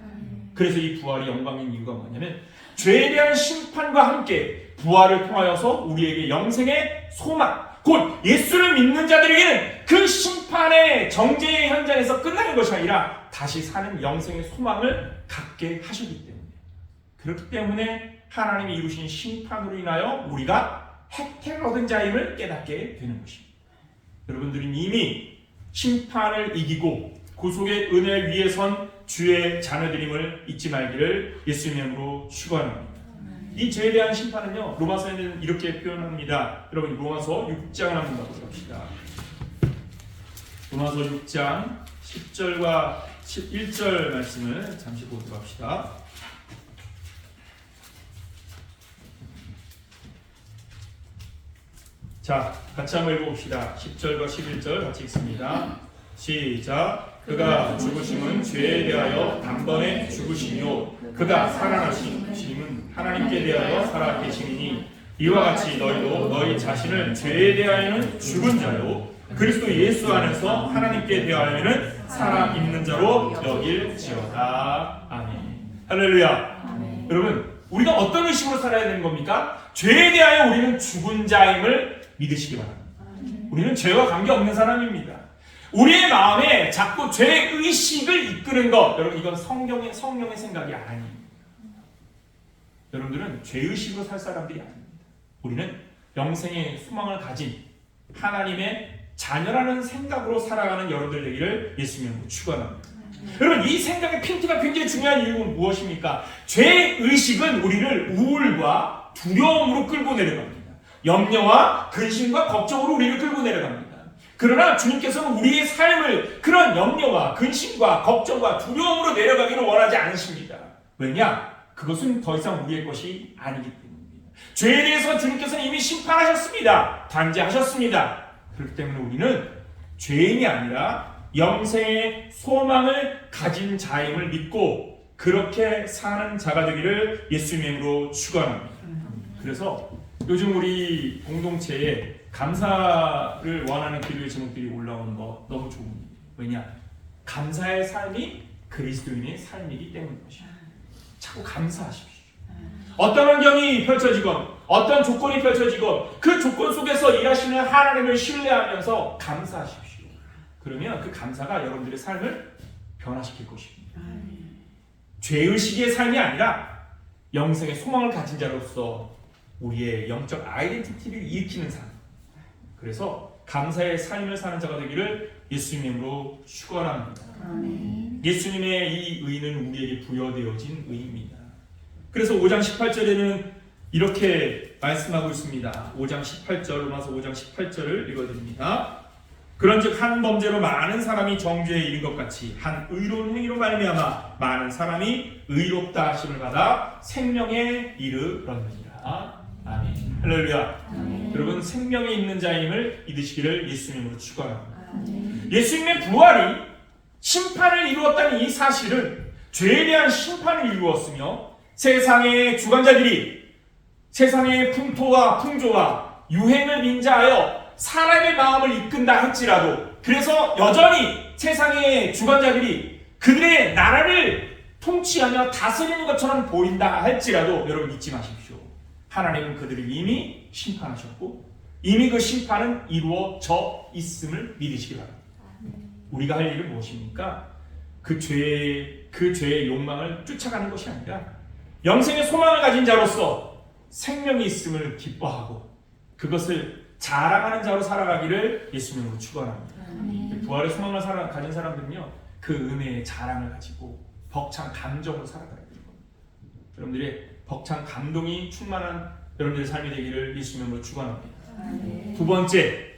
그래서 이 부활이 영광인 이유가 뭐냐면 죄에 대한 심판과 함께 부활을 통하여서 우리에게 영생의 소망, 곧 예수를 믿는 자들에게는 그 심판의 정죄의 현장에서 끝나는 것이 아니라 다시 사는 영생의 소망을 갖게 하셨기 때문에, 그렇기 때문에 하나님이 이루신 심판으로 인하여 우리가 혜택을 얻은 자임을 깨닫게 되는 것입니다. 여러분들은 이미 심판을 이기고 구속의 은혜 위에 선 주의 자녀들임을 잊지 말기를 예수님의 이름으로 축원합니다. 이 죄에 대한 심판은요, 로마서에는 이렇게 표현합니다. 여러분 로마서 6장을 한번 가보도록 합시다. 로마서 6장 10절과 11절 말씀을 잠시 보도록 합시다. 자, 같이 한번 읽어봅시다. 10절과 11절 같이 읽습니다. 시작. 그가 죽으심은 죄에 대하여 단번에 죽으시며 그가 살아나심은 하나님께 대하여 살아 계심이니 이와 같이 너희도 너희 자신을 죄에 대하여는 죽은 자요 그리스도 예수 안에서 하나님께 대하여는 살아 있는 자로 여길지어다. 아멘. 할렐루야. 아멘. 여러분, 우리가 어떤 의식으로 살아야 되는 겁니까? 죄에 대하여 우리는 죽은 자임을 믿으시기 바랍니다. 우리는 죄와 관계없는 사람입니다. 우리의 마음에 자꾸 죄 의식을 이끄는 것, 여러분 이건 성령의 생각이 아닙니다. 여러분들은 죄 의식으로 살 사람들이 아닙니다. 우리는 영생의 소망을 가진 하나님의 자녀라는 생각으로 살아가는 여러분들 되기를 예수님으로 축원합니다. 여러분 이 생각의 핀트가 굉장히 중요한 이유는 무엇입니까? 죄 의식은 우리를 우울과 두려움으로 끌고 내려갑니다. 염려와 근심과 걱정으로 우리를 끌고 내려갑니다. 그러나 주님께서는 우리의 삶을 그런 염려와 근심과 걱정과 두려움으로 내려가기를 원하지 않으십니다. 왜냐? 그것은 더 이상 우리의 것이 아니기 때문입니다. 죄에 대해서 주님께서는 이미 심판하셨습니다. 단죄하셨습니다. 그렇기 때문에 우리는 죄인이 아니라 영생의 소망을 가진 자임을 믿고 그렇게 사는 자가 되기를 예수님의 이름으로 축원합니다. 그래서 요즘 우리 공동체에 감사를 원하는 기도의 제목들이 올라오는 거 너무 좋습니다. 왜냐? 감사의 삶이 그리스도인의 삶이기 때문인 것입니다. 자꾸 감사하십시오. 어떤 환경이 펼쳐지건 어떤 조건이 펼쳐지건 그 조건 속에서 일하시는 하나님을 신뢰하면서 감사하십시오. 그러면 그 감사가 여러분들의 삶을 변화시킬 것입니다. 죄의식의 삶이 아니라 영생의 소망을 가진 자로서 우리의 영적 아이덴티티를 일으키는 삶. 그래서 감사의 삶을 사는 자가 되기를 예수님의 이름으로 축원합니다. 예수님의 이 의는 우리에게 부여되어진 의입니다. 그래서 5장 18절에는 이렇게 말씀하고 있습니다. 5장 18절, 로마서 5장 18절을 읽어드립니다. 그런즉 한 범죄로 많은 사람이 정죄에 이른 것 같이 한 의로운 행위로 말미암아 많은 사람이 의롭다 하심을 받아 생명에 이르렀느니라. 아멘. 할렐루야. 아멘. 여러분 생명에 있는 자임을 믿으시기를 예수님으로 축원합니다. 예수님의 부활이 심판을 이루었다는 이 사실은 죄에 대한 심판을 이루었으며 세상의 주관자들이 세상의 풍토와 풍조와 유행을 빙자하여 사람의 마음을 이끈다 할지라도 그래서 여전히 세상의 주관자들이 그들의 나라를 통치하며 다스리는 것처럼 보인다 할지라도 여러분 잊지 마십시오. 하나님은 그들을 이미 심판하셨고 이미 그 심판은 이루어져 있음을 믿으시기 바랍니다. 우리가 할 일은 무엇입니까? 그 죄의 욕망을 쫓아가는 것이 아니라 영생의 소망을 가진 자로서 생명이 있음을 기뻐하고 그것을 자랑하는 자로 살아가기를 예수님으로 축원합니다. 부활의 소망을 가진 사람들은요 그 은혜의 자랑을 가지고 벅찬 감정으로 살아가야 되는 겁니다. 여러분들의 벅찬 감동이 충만한 여러분들의 삶이 되기를 예수님으로 축원합니다. 두 번째,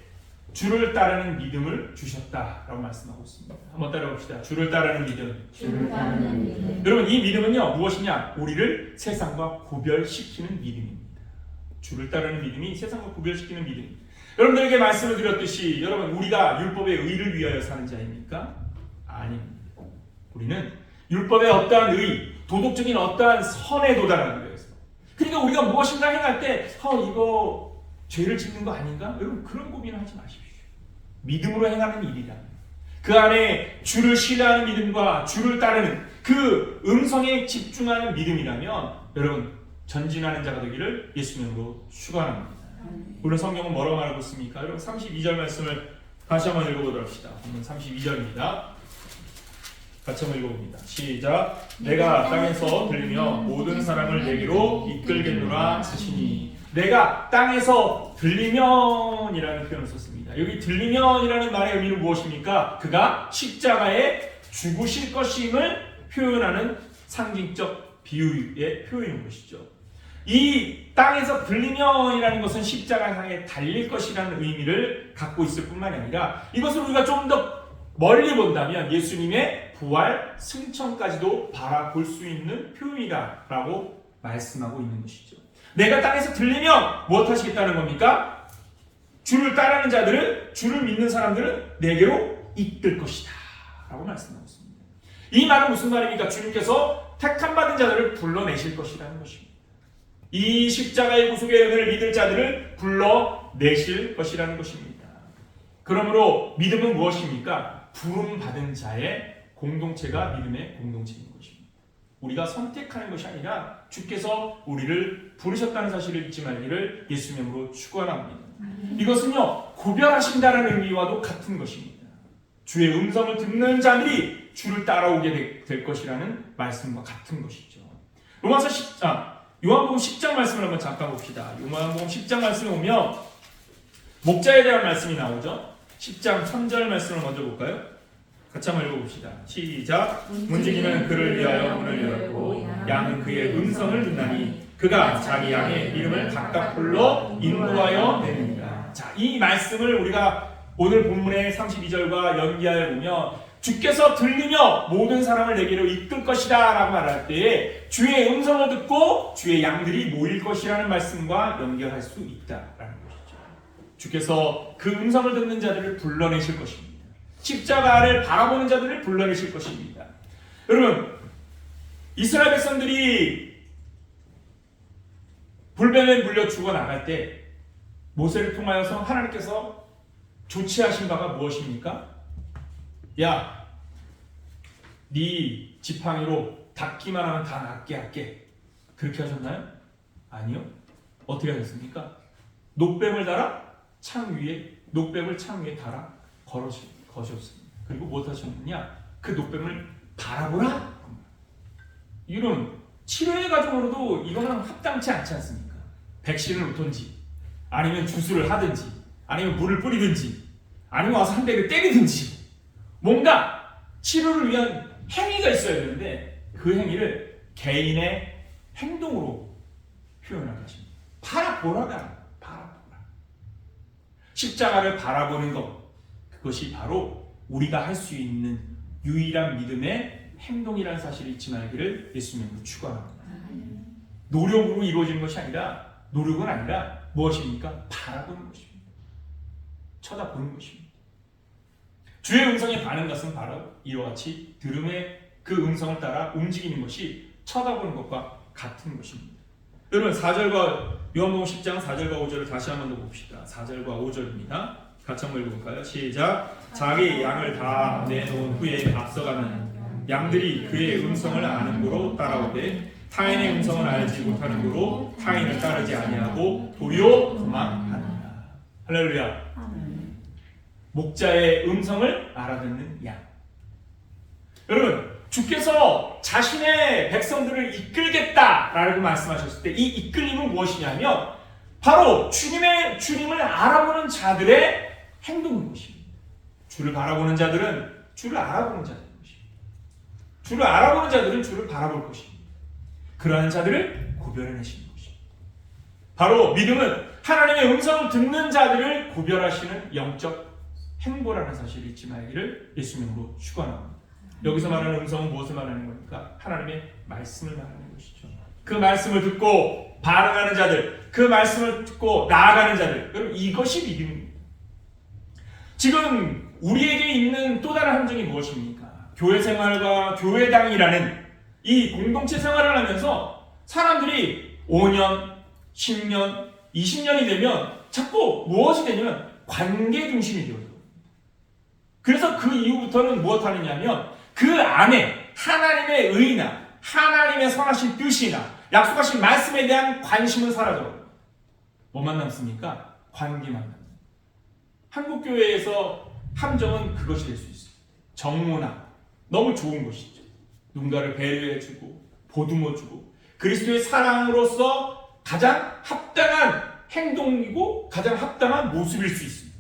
주를 따르는 믿음을 주셨다라고 말씀하고 있습니다. 한번 따라봅시다. 주를 따르는 믿음. 여러분 이 믿음은요 무엇이냐? 우리를 세상과 구별시키는 믿음입니다. 주를 따르는 믿음이 세상과 구별시키는 믿음. 여러분들에게 말씀을 드렸듯이 여러분 우리가 율법의 의를 위하여 사는 자입니까? 아닙니다. 우리는 율법의 어떠한 의, 도덕적인 어떠한 선에 도달하기 위해서. 그러니까 우리가 무엇인가 행할 때 이거 죄를 짓는 거 아닌가? 여러분 그런 고민하지 마십시오. 믿음으로 행하는 일이다. 그 안에 주를 신뢰하는 믿음과 주를 따르는 그 음성에 집중하는 믿음이라면 여러분 전진하는 자가 되기를 예수님으로 축원합니다. 오늘 성경은 뭐라고 말하고 있습니까? 여러분 32절 말씀을 다시 한번 읽어보도록 합시다. 오늘 32절입니다. 같이 한번 읽어봅니다. 시작. 내가 땅에서 들리며 모든 사람을 내게로 이끌겠노라 하시니 내가 땅에서 들리면이라는 표현을 썼습니다. 여기 들리면이라는 말의 의미는 무엇입니까? 그가 십자가에 죽으실 것임을 표현하는 상징적 비유의 표현인 것이죠. 이 땅에서 들리면이라는 것은 십자가 향해 달릴 것이라는 의미를 갖고 있을 뿐만이 아니라 이것을 우리가 좀 더 멀리 본다면 예수님의 부활, 승천까지도 바라볼 수 있는 표현이다라고 말씀하고 있는 것이죠. 내가 땅에서 들리면 무엇 하시겠다는 겁니까? 주를 따르는 자들은, 주를 믿는 사람들은 내게로 이끌 것이다 라고 말씀하고 있습니다. 이 말은 무슨 말입니까? 주님께서 택함 받은 자들을 불러내실 것이라는 것입니다. 이 십자가의 구속의 은혜를 믿을 자들을 불러내실 것이라는 것입니다. 그러므로 믿음은 무엇입니까? 부름 받은 자의 공동체가 믿음의 공동체인 것입니다. 우리가 선택하는 것이 아니라 주께서 우리를 부르셨다는 사실을 잊지 말기를 예수 이름으로 축원합니다. 이것은요, 구별하신다는 의미와도 같은 것입니다. 주의 음성을 듣는 자들이 주를 따라오게 될 것이라는 말씀과 같은 것이죠. 요한복음 10장 말씀을 한번 잠깐 봅시다. 요한복음 10장 말씀에 오면 목자에 대한 말씀이 나오죠. 10장 3절 말씀을 먼저 볼까요? 같이 한번 읽어봅시다. 시작. 문지기는 그를 위하여 문을 열었고 양은 그의 음성을 듣나니 그가 자기 양의 이름을 각각 불러 인도하여 내니라. 자, 이 말씀을 우리가 오늘 본문의 32절과 연기하여 보면 주께서 들리며 모든 사람을 내게로 이끌 것이다 라고 말할 때에 주의 음성을 듣고 주의 양들이 모일 것이라는 말씀과 연결할 수 있다라는 것이죠. 주께서 그 음성을 듣는 자들을 불러내실 것입니다. 십자가를 바라보는 자들을 불러내실 것입니다. 여러분, 이스라엘 백성들이 불뱀에 물려 죽어나갈 때 모세를 통하여서 하나님께서 조치하신 바가 무엇입니까? 야, 네 지팡이로 닦기만 하면 다 낫게 할게. 그렇게 하셨나요? 아니요. 어떻게 하셨습니까? 녹뱀을 달아 창 위에, 녹뱀을 창 위에 달아 거셨습니다. 그리고 무엇 하셨느냐? 그 녹뱀을 바라보라. 이런 치료의 과정으로도 이거는 합당치 않지 않습니까? 백신을 놓든지, 아니면 주술을 하든지, 아니면 물을 뿌리든지, 아니면 와서 한 대를 때리든지, 뭔가 치료를 위한 행위가 있어야 되는데 그 행위를 개인의 행동으로 표현하게 하십니다. 바라보라가 바라보라. 십자가를 바라보는 것, 그것이 바로 우리가 할 수 있는 유일한 믿음의 행동이라는 사실을 잊지 말기를 예수님으로 축원합니다. 노력으로 이루어지는 것이 아니라, 노력은 아니라 무엇입니까? 바라보는 것입니다. 쳐다보는 것입니다. 주의 음성에 반응 것은 바로 이와 같이 들음의 그 음성을 따라 움직이는 것이 쳐다보는 것과 같은 것입니다. 여러분, 4절과 요한복음 10장 4절과 5절을 다시 한번 더 봅시다. 4절과 5절입니다. 같이 한번 읽어볼까요? 시작. 자기 양을 다 내놓은 후에 앞서가는 양들이 그의 음성을 아는 고로 따라오되 타인의 음성을 알지 못하는 고로 타인을 따르지 아니하고 도리어 도망하느니라. 할렐루야. 목자의 음성을 알아듣는 양. 여러분, 주께서 자신의 백성들을 이끌겠다라고 말씀하셨을 때 이 이끌림은 무엇이냐면 바로 주님을 알아보는 자들의 행동인 것입니다. 주를 바라보는 자들은 주를 알아보는 자들인 것입니다. 주를 알아보는 자들은 주를 바라볼 것입니다. 그러한 자들을 구별해내시는 것입니다. 바로 믿음은 하나님의 음성을 듣는 자들을 구별하시는 영적 행보라는 사실을 잊지 말기를 예수님으로 축원합니다. 여기서 말하는 음성은 무엇을 말하는 겁니까? 하나님의 말씀을 말하는 것이죠. 그 말씀을 듣고 반응하는 자들, 그 말씀을 듣고 나아가는 자들, 여러분, 이것이 믿음입니다. 지금 우리에게 있는 또 다른 함정이 무엇입니까? 교회 생활과 교회당이라는 이 공동체 생활을 하면서 사람들이 5년, 10년, 20년이 되면 자꾸 무엇이 되냐면 관계 중심이 되어요. 그래서 그 이후부터는 무엇 하느냐면 그 안에 하나님의 의나 하나님의 선하신 뜻이나 약속하신 말씀에 대한 관심은 사라져요. 뭐만 남습니까? 관계만 남습니다. 한국교회에서 함정은 그것이 될 수 있어요. 정모나 너무 좋은 것이죠. 누군가를 배려해주고 보듬어주고 그리스도의 사랑으로서 가장 합당한 행동이고 가장 합당한 모습일 수 있습니다.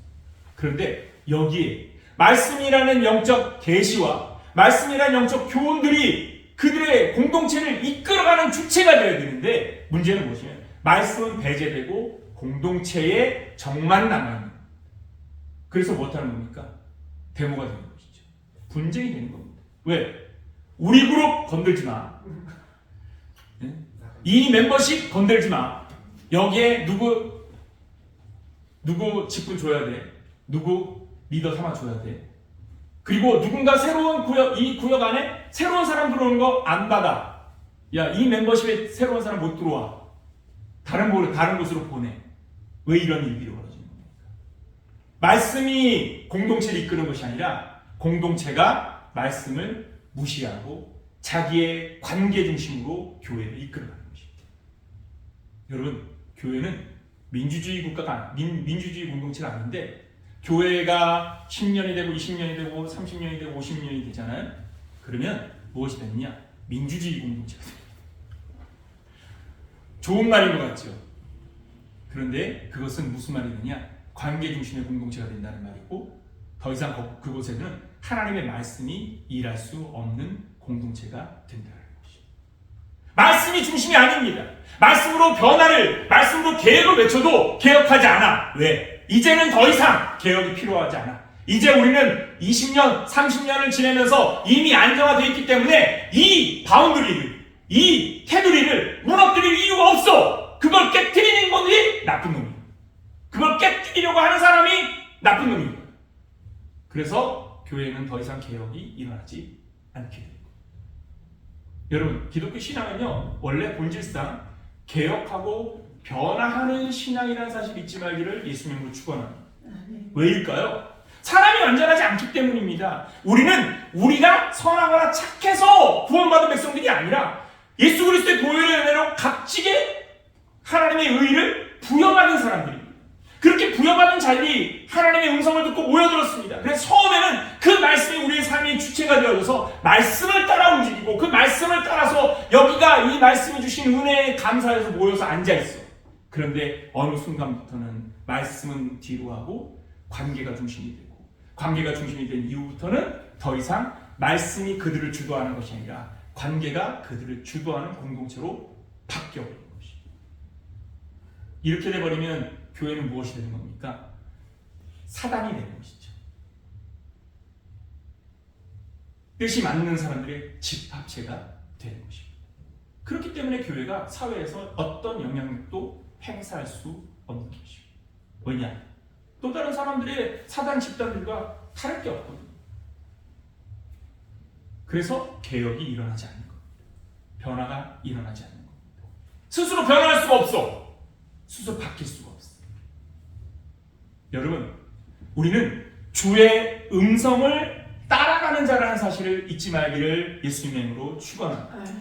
그런데 여기에 말씀이라는 영적 계시와 말씀이라는 영적 교훈들이 그들의 공동체를 이끌어가는 주체가 되어야 되는데 문제는 무엇이냐면 말씀은 배제되고 공동체에 정만 남아있는, 그래서 못하는 겁니까? 데모가 되는 것이죠. 분쟁이 되는 겁니다. 왜? 우리 그룹 건들지 마. 네? 이 멤버십 건들지 마. 여기에 누구 직분 줘야 돼. 누구 리더 삼아줘야 돼. 그리고 누군가 새로운 구역, 이 구역 안에 새로운 사람 들어오는 거 안 받아. 야, 이 멤버십에 새로운 사람 못 들어와. 다른 곳으로 보내. 왜 이런 일이 벌어지는 겁니까? 말씀이 공동체를 이끄는 것이 아니라 공동체가 말씀을 무시하고 자기의 관계 중심으로 교회를 이끌어가는 것입니다. 여러분, 교회는 민주주의 국가가 민주주의 공동체가 아닌데 교회가 10년이 되고 20년이 되고 30년이 되고 50년이 되잖아요. 그러면 무엇이 되느냐? 민주주의 공동체가 됩니다. 좋은 말인 것 같죠? 그런데 그것은 무슨 말이 되냐? 관계 중심의 공동체가 된다는 말이고 더 이상 그곳에는 하나님의 말씀이 일할 수 없는 공동체가 된다는 것입니다. 말씀이 중심이 아닙니다. 말씀으로 변화를, 말씀으로 개혁을 외쳐도 개혁하지 않아. 왜? 이제는 더 이상 개혁이 필요하지 않아. 이제 우리는 20년, 30년을 지내면서 이미 안정화되어 있기 때문에 이 바운드리를, 이 테두리를 무너뜨릴 이유가 없어. 그걸 깨트리는 것이 나쁜 놈이야. 그걸 깨트리려고 하는 사람이 나쁜 놈이야. 그래서 교회는 더 이상 개혁이 일어나지 않게 됩니다. 여러분, 기독교 신앙은요, 원래 본질상 개혁하고 변화하는 신앙이라는 사실 잊지 말기를 예수님으로 축원합니다. 왜일까요? 사람이 완전하지 않기 때문입니다. 우리가 선하거나 착해서 구원받은 백성들이 아니라 예수 그리스도의 보혈의 은혜로 값지게 하나님의 의를 부여받은 사람들입니다. 그렇게 부여받은 자들이 하나님의 음성을 듣고 모여들었습니다. 그래서 처음에는 그 말씀이 우리의 삶의 주체가 되어져서 말씀을 따라 움직이고 그 말씀을 따라서 여기가 이 말씀이 주신 은혜에 감사해서 모여서 앉아있어. 그런데 어느 순간부터는 말씀은 뒤로 하고 관계가 중심이 되고 관계가 중심이 된 이후부터는 더 이상 말씀이 그들을 주도하는 것이 아니라 관계가 그들을 주도하는 공동체로 바뀌어버린 것입니다. 이렇게 돼버리면 교회는 무엇이 되는 겁니까? 사단이 되는 것이죠. 뜻이 맞는 사람들의 집합체가 되는 것입니다. 그렇기 때문에 교회가 사회에서 어떤 영향력도 행사할 수 없는 것입니다. 왜냐? 또 다른 사람들의 사단 집단들과 다를 게 없거든요. 그래서 개혁이 일어나지 않는 겁니다. 변화가 일어나지 않는 겁니다. 스스로 변화할 수가 없어. 스스로 바뀔 수가 없어. 여러분, 우리는 주의 음성을 따라가는 자라는 사실을 잊지 말기를 예수님의 이름으로 축원합니다.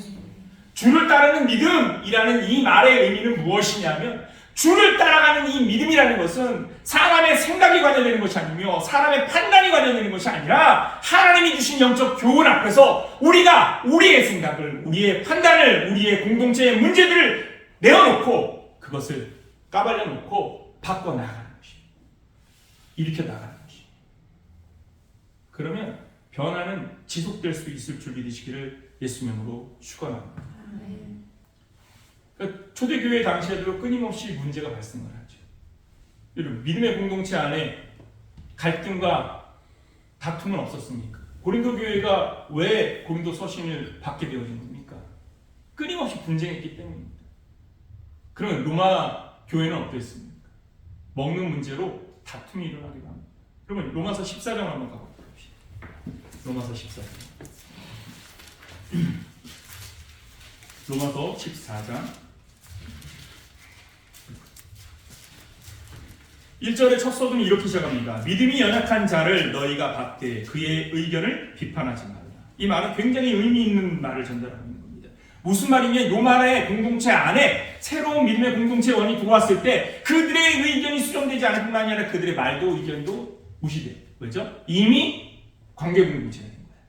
주를 따르는 믿음이라는 이 말의 의미는 무엇이냐면 주를 따라가는 이 믿음이라는 것은 사람의 생각이 관여되는 것이 아니며 사람의 판단이 관여되는 것이 아니라 하나님이 주신 영적 교훈 앞에서 우리가 우리의 생각을, 우리의 판단을, 우리의 공동체의 문제들을 내어놓고 그것을 까발려놓고 바꿔나가는 것입니다. 일으켜 나가는 것입니다. 그러면 변화는 지속될 수 있을 줄 믿으시기를 예수님으로 축원합니다. 그러니까 초대교회 당시에도 끊임없이 문제가 발생을 하죠. 여러분, 믿음의 공동체 안에 갈등과 다툼은 없었습니까? 고린도 교회가 왜 고린도 서신을 받게 되어진 겁니까? 끊임없이 분쟁했기 때문입니다. 그러면 로마 교회는 어땠습니까? 먹는 문제로 다툼이 일어나기도 합니다. 그러면 로마서 14장 한번 가봅시다. 로마서 14장. 로마서 14장 1절의 첫 서두는 이렇게 시작합니다. 믿음이 연약한 자를 너희가 받되 그의 의견을 비판하지 말라. 이 말은 굉장히 의미 있는 말을 전달하고 있는 겁니다. 무슨 말이냐? 요만의 공동체 안에 새로운 믿음의 공동체원이 들어왔을 때 그들의 의견이 수렴되지 않을 뿐만 아니라 그들의 말도 의견도 무시돼요. 왜죠? 이미 관계 공동체가 된 거예요.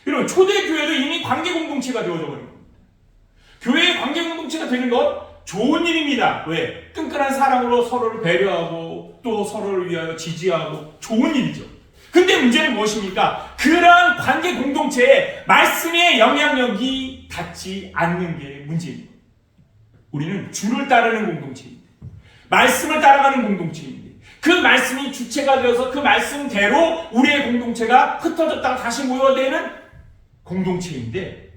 여러분, 초대교회도 이미 관계 공동체가 되어져 버린 겁니다. 교회의 관계 공동체가 되는 것 좋은 일입니다. 왜? 끈끈한 사랑으로 서로를 배려하고 또 서로를 위하여 지지하고 좋은 일이죠. 근데 문제는 무엇입니까? 그러한 관계 공동체에 말씀의 영향력이 닿지 않는 게 문제입니다. 우리는 주를 따르는 공동체입니다. 말씀을 따라가는 공동체입니다. 그 말씀이 주체가 되어서 그 말씀대로 우리의 공동체가 흩어졌다가 다시 모여되는 공동체인데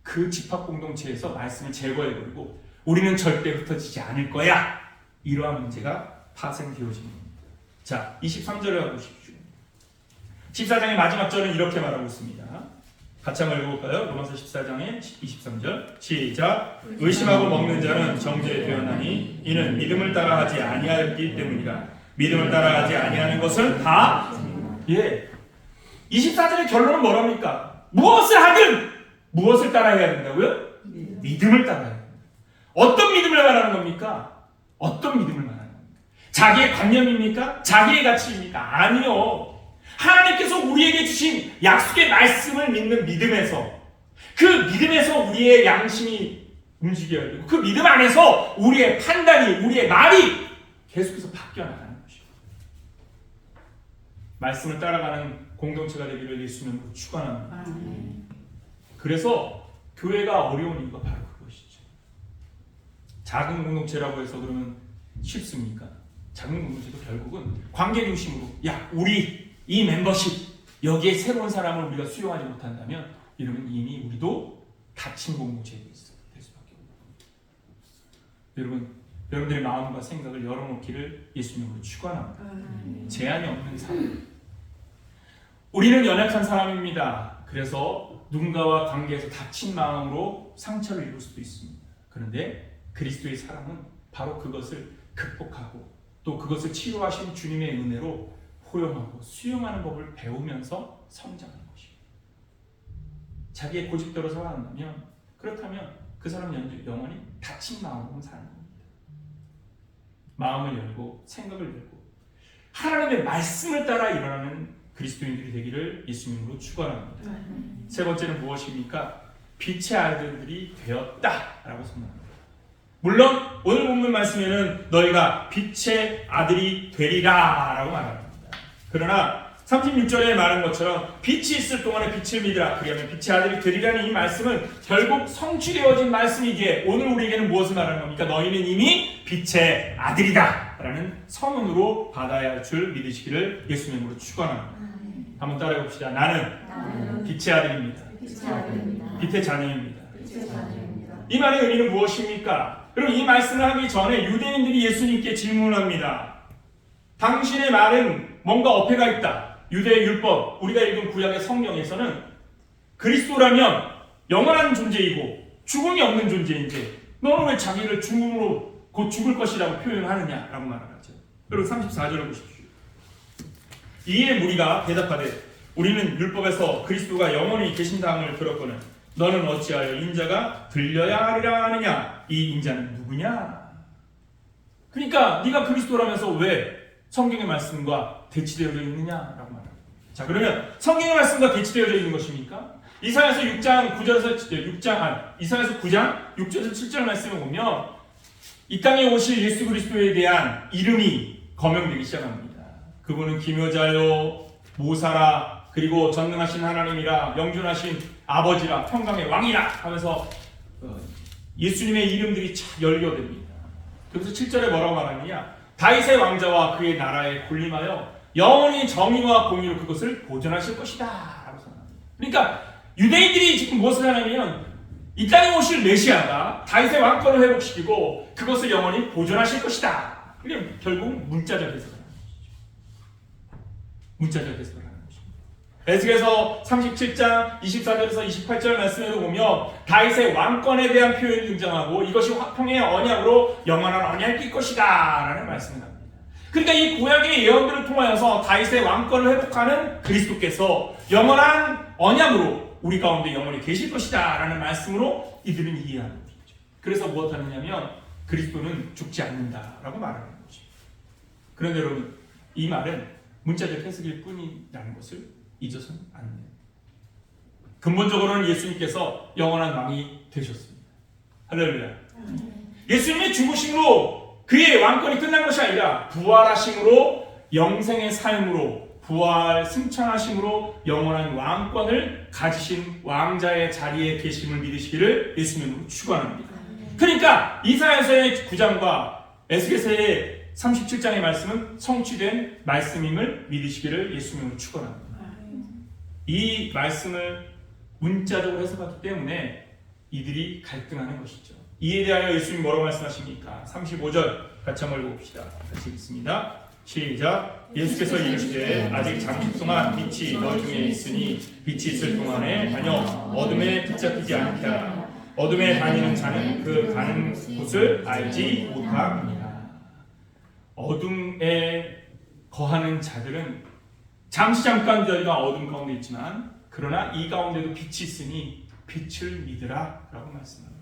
그 집합 공동체에서 말씀을 제거해버리고 우리는 절대 흩어지지 않을 거야. 이러한 문제가 파생되어지는 겁니다. 자, 23절에 보십시오. 14장의 마지막 절은 이렇게 말하고 있습니다. 같이 한번 읽어볼까요? 로마서 14장의 23절 시작. 의심하고 먹는 자는 정죄에 되었나니 이는 믿음을 따라하지 아니하였기 때문이라. 믿음을 따라하지 아니하는 것은 다 24절의 결론은 뭐랍니까? 무엇을 하든 무엇을 따라해야 된다고요? 믿음을 따라해야 된다. 어떤 믿음을 말하는 겁니까? 어떤 믿음을 말하는 겁니까? 자기의 관념입니까? 자기의 가치입니까? 아니요. 하나님께서 우리에게 주신 약속의 말씀을 믿는 믿음에서 그 믿음에서 우리의 양심이 움직여야 되고 그 믿음 안에서 우리의 판단이 우리의 말이 계속해서 바뀌어 나가는 것이죠. 말씀을 따라가는 공동체가 되기를 예수님으로 축원합니다. 그래서 교회가 어려운 이유가 바로 그것이죠. 작은 공동체라고 해서 그러면 쉽습니까? 작은 공동체도 결국은 관계 중심으로 우리 이 멤버십 여기에 새로운 사람을 우리가 수용하지 못한다면 이러면 이미 우리도 닫힌 공동체에 될 수밖에 없는 겁니다. 여러분, 여러분들의 마음과 생각을 열어놓기를 예수님으로 축원합니다. 제한이 없는 삶. 우리는 연약한 사람입니다. 그래서 누군가와 관계에서 닫힌 마음으로 상처를 입을 수도 있습니다. 그런데 그리스도의 사랑은 바로 그것을 극복하고 또 그것을 치유하신 주님의 은혜로 포용하고 수용하는 법을 배우면서 성장하는 것입니다. 자기의 고집대로 살아간다면 그렇다면 그 사람은 영원히 닫힌 마음으로 사는 겁니다. 마음을 열고 생각을 열고 하나님의 말씀을 따라 일어나는 그리스도인들이 되기를 예수님으로 축원합니다. 세 번째는 무엇입니까? 빛의 아들들이 되었다라고 선언합니다. 물론 오늘 본문 말씀에는 너희가 빛의 아들이 되리라라고 말합니다. 그러나 36절에 말한 것처럼 빛이 있을 동안에 빛을 믿으라. 그리하면 빛의 아들이 되리라는 이 말씀은 결국 성취되어진 말씀이기에 오늘 우리에게는 무엇을 말하는 겁니까? 너희는 이미 빛의 아들이다 라는 선언으로 받아야 할 줄 믿으시기를 예수님으로 축원합니다. 한번 따라해 봅시다. 나는 빛의 아들입니다. 빛의 자녀입니다. 이 말의 의미는 무엇입니까? 여러분, 이 말씀을 하기 전에 유대인들이 예수님께 질문합니다. 당신의 말은 뭔가 어폐가 있다. 유대의 율법, 우리가 읽은 구약의 성경에서는 그리스도라면 영원한 존재이고 죽음이 없는 존재인데 너는 왜 자기를 죽음으로 곧 죽을 것이라고 표현하느냐라고 말하죠. 여러분 34절을 보십시오. 이에 무리가 대답하되 우리는 율법에서 그리스도가 영원히 계신다함을 들었거늘 너는 어찌하여 인자가 들려야 하리라 하느냐? 이 인자는 누구냐? 그러니까 네가 그리스도라면서 왜 성경의 말씀과 대치되어져 있느냐라고 말합니다. 자, 그러면 성경의 말씀과 대치되어져 있는 것입니까? 이사야서 6장 9절에서 이사야서 9장 6절에서 7절 말씀을 보면 이 땅에 오실 예수 그리스도에 대한 이름이 거명되기 시작합니다. 그분은 기묘자요 모사라 그리고 전능하신 하나님이라 영존하신 아버지라 평강의 왕이라 하면서 예수님의 이름들이 착 열려듭니다. 그래서 7절에 뭐라고 말하느냐? 다윗의 왕자와 그의 나라에 군림하여 영원히 정의와 공의로 그것을 보존하실 것이다 라고 선언합니다. 그러니까 유대인들이 지금 무엇을 하냐면 이 땅에 오실 메시아가 다윗의 왕권을 회복시키고 그것을 영원히 보존하실 것이다. 그게 결국 문자적 해석을 하는 것이죠. 문자적 해석을 하는 것입니다. 에스겔서 37장 24절에서 28절 말씀에도 보면 다윗의 왕권에 대한 표현이 등장하고 이것이 화평의 언약으로 영원한 언약일 것이다 라는 말씀을 합니다. 그러니까 이 구약의 예언들을 통하여서 다윗의 왕권을 회복하는 그리스도께서 영원한 언약으로 우리 가운데 영원히 계실 것이다 라는 말씀으로 이들은 이해하는 것이죠. 그래서 무엇하느냐면 그리스도는 죽지 않는다라고 말하는 거죠. 그런데 여러분 이 말은 문자적 해석일 뿐이라는 것을 잊어서는 안 돼요. 근본적으로는 예수님께서 영원한 왕이 되셨습니다. 할렐루야. 예수님의 죽으심으로 그의 왕권이 끝난 것이 아니라 부활하심으로 영생의 삶으로 부활 승천하심으로 영원한 왕권을 가지신 왕자의 자리에 계심을 믿으시기를 예수님으로 축원합니다. 그러니까 이사야서의 9장과 에스겔서의 37장의 말씀은 성취된 말씀임을 믿으시기를 예수님으로 축원합니다. 이 말씀을 문자적으로 해석하기 때문에 이들이 갈등하는 것이죠. 이에 대하여 예수님이 뭐라고 말씀하십니까? 35절 같이 한번 읽어봅시다. 같이 읽습니다. 시작. 예수께서 이르시되 아직 잠시 동안 빛이 너 중에 있으니 빛이 있을 동안에 다녀 어둠에 붙잡히지 않게 하라. 어둠에 다니는 자는 그 가는 곳을 알지 못합니다. 어둠에 거하는 자들은 잠깐 저희가 어둠 가운데 있지만 그러나 이 가운데도 빛이 있으니 빛을 믿으라 라고 말씀합니다.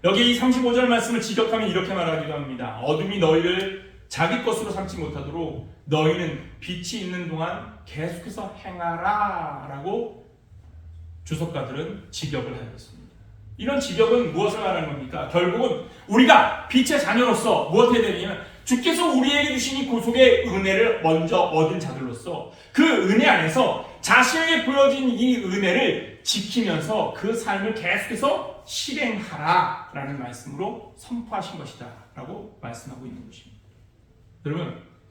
여기 이 35절 말씀을 직역하면 이렇게 말하기도 합니다. 어둠이 너희를 자기 것으로 삼지 못하도록 너희는 빛이 있는 동안 계속해서 행하라 라고 주석가들은 직역을 하였습니다. 이런 직역은 무엇을 말하는 겁니까? 결국은 우리가 빛의 자녀로서 무엇 해야 되냐면 주께서 우리에게 주신 이 구속의 은혜를 먼저 얻은 자들로서 그 은혜 안에서 자신에게 보여진 이 은혜를 지키면서 그 삶을 계속해서 실행하라 라는 말씀으로 선포하신 것이다 라고 말씀하고 있는 것입니다.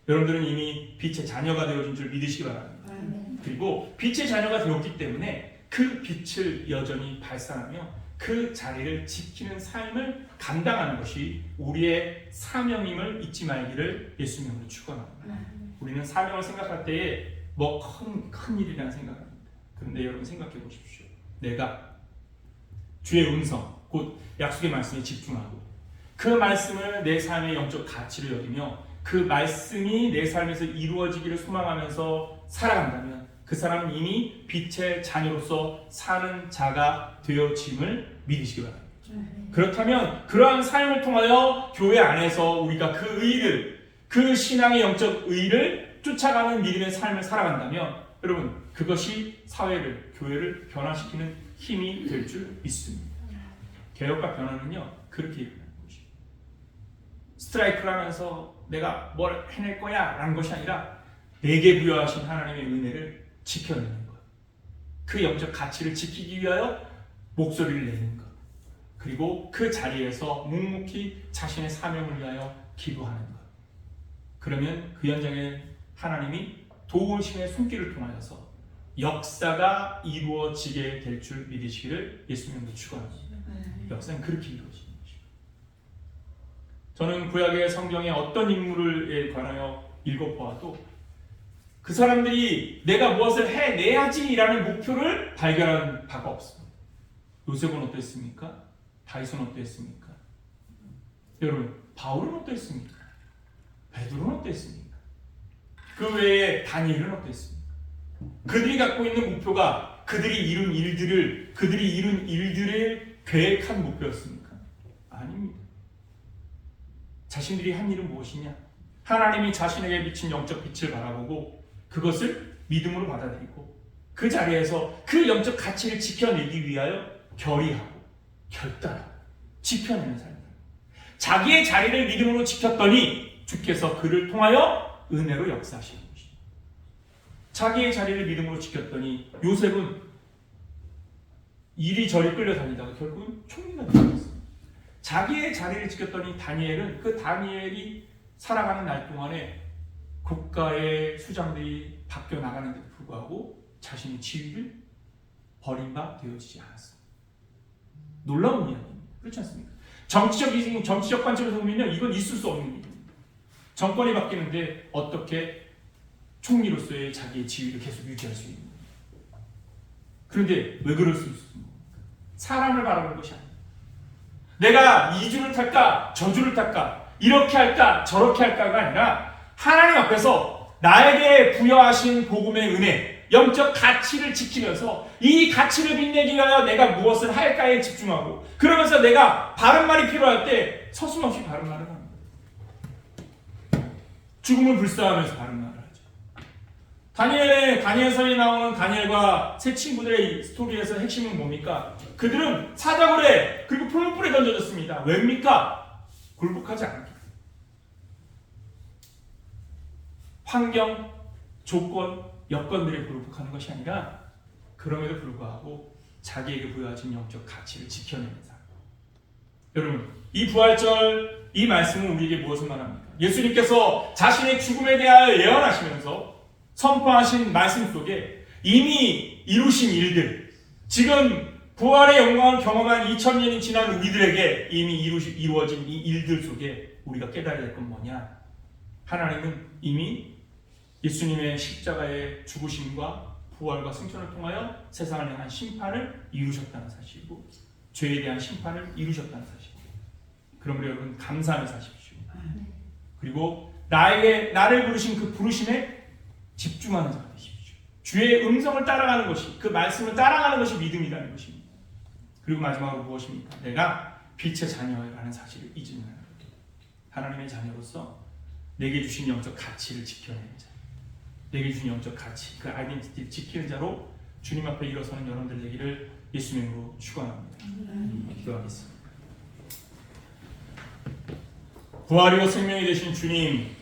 여러분들은 이미 빛의 자녀가 되어진 줄 믿으시기 바랍니다. 그리고 빛의 자녀가 되었기 때문에 그 빛을 여전히 발산하며 그 자리를 지키는 삶을 감당하는 것이 우리의 사명임을 잊지 말기를 예수님으로 축원합니다. 우리는 사명을 생각할 때에 뭐 큰 일이라는 생각합니다. 그런데 여러분 생각해 보십시오. 내가 주의 음성, 곧 약속의 말씀에 집중하고 그 말씀을 내 삶의 영적 가치로 여기며 그 말씀이 내 삶에서 이루어지기를 소망하면서 살아간다면 그 사람은 이미 빛의 자녀로서 사는 자가 되어짐을 믿으시기 바랍니다. 그렇다면 그러한 삶을 통하여 교회 안에서 우리가 그 의를, 그 신앙의 영적 의를 쫓아가는 믿음의 삶을 살아간다면 여러분 그것이 사회를, 교회를 변화시키는 힘이 될 줄 믿습니다. 개혁과 변화는요 그렇게 일어나는 것입니다. 스트라이크를 하면서 내가 뭘 해낼 거야 라는 것이 아니라 내게 부여하신 하나님의 은혜를 지켜내는 것, 그 영적 가치를 지키기 위하여 목소리를 내는 것, 그리고 그 자리에서 묵묵히 자신의 사명을 위하여 기도하는 것. 그러면 그 현장에 하나님이 도우심의 손길을 통하여서 역사가 이루어지게 될 줄 믿으시기를 예수님도 축원합니다. 역사는 그렇게 이루어지는 것입니다. 저는 구약의 성경의 어떤 인물에 관하여 읽어보아도 그 사람들이 내가 무엇을 해내야지라는 목표를 발견한 바가 없습니다. 요셉은 어땠습니까? 다윗은 어땠습니까? 여러분 바울은 어땠습니까? 베드로는 어땠습니까? 그 외에 다니엘은 어땠습니까? 그들이 갖고 있는 목표가 그들이 이룬 일들을 계획한 목표였습니까? 아닙니다. 자신들이 한 일은 무엇이냐? 하나님이 자신에게 비친 영적 빛을 바라보고 그것을 믿음으로 받아들이고 그 자리에서 그 영적 가치를 지켜내기 위하여 결의하고 결단하고 지켜내는 삶입니다. 자기의 자리를 믿음으로 지켰더니 주께서 그를 통하여 은혜로 역사하시는 것입니다. 자기의 자리를 믿음으로 지켰더니 요셉은 이리저리 끌려다니다가 결국은 총리가 되었습니다. 자기의 자리를 지켰더니 다니엘은 그 다니엘이 살아가는 날 동안에 국가의 수장들이 바뀌어 나가는데도 불구하고 자신의 지위를 버린 바 되어지지 않았습니다. 놀라운 이야기입니다. 그렇지 않습니까? 정치적 관점에서 보면 이건 있을 수 없는 일입니다. 정권이 바뀌는데 어떻게 총리로서의 자기의 지위를 계속 유지할 수 있는 겁니까? 그런데 왜 그럴 수 있습니까? 사람을 바라보는 것이 아닙니다. 내가 이주를 탈까 저주를 탈까 이렇게 할까 저렇게 할까가 아니라 하나님 앞에서 나에게 부여하신 복음의 은혜, 영적 가치를 지키면서 이 가치를 빛내기 위하여 내가 무엇을 할까에 집중하고 그러면서 내가 바른 말이 필요할 때 서슴없이 바른 말을 합니다. 죽음을 불사하면서 바른 말을 하죠. 다니엘서에 나오는 다니엘과 세 친구들의 스토리에서 핵심은 뭡니까? 그들은 사자굴에 그리고 풀무불에 던져졌습니다. 왜입니까? 굴복하지 않기. 환경, 조건, 여건들에 굴복하는 것이 아니라 그럼에도 불구하고 자기에게 부여하신 영적 가치를 지켜내는 삶. 여러분, 이 부활절 이 말씀은 우리에게 무엇을 말합니까? 예수님께서 자신의 죽음에 대하여 예언하시면서 선포하신 말씀 속에 이미 이루신 일들, 지금 부활의 영광을 경험한 2000년이 지난 우리들에게 이미 이루어진 이 일들 속에 우리가 깨달아야 될 건 뭐냐? 하나님은 이미 예수님의 십자가의 죽으심과 부활과 승천을 통하여 세상을 향한 심판을 이루셨다는 사실이고 죄에 대한 심판을 이루셨다는 사실이고, 그러므로 여러분 감사하며 사십시오. 그리고 나를 부르신 그 부르심에 집중하는 자가 되십시오. 주의 음성을 따라가는 것이, 그 말씀을 따라가는 것이 믿음이라는 것입니다. 그리고 마지막으로 무엇입니까? 내가 빛의 자녀라는 사실을 잊지 말아야 합니다. 하나님의 자녀로서 내게 주신 영적 가치를 지켜내는 자, 내게 주신 영적 가치, 그 아이덴티티를 지키는 자로 주님 앞에 일어서는 여러분들 되기를 예수님 이름으로 축원합니다. 기도하겠습니다. 부활이고 생명이 되신 주님,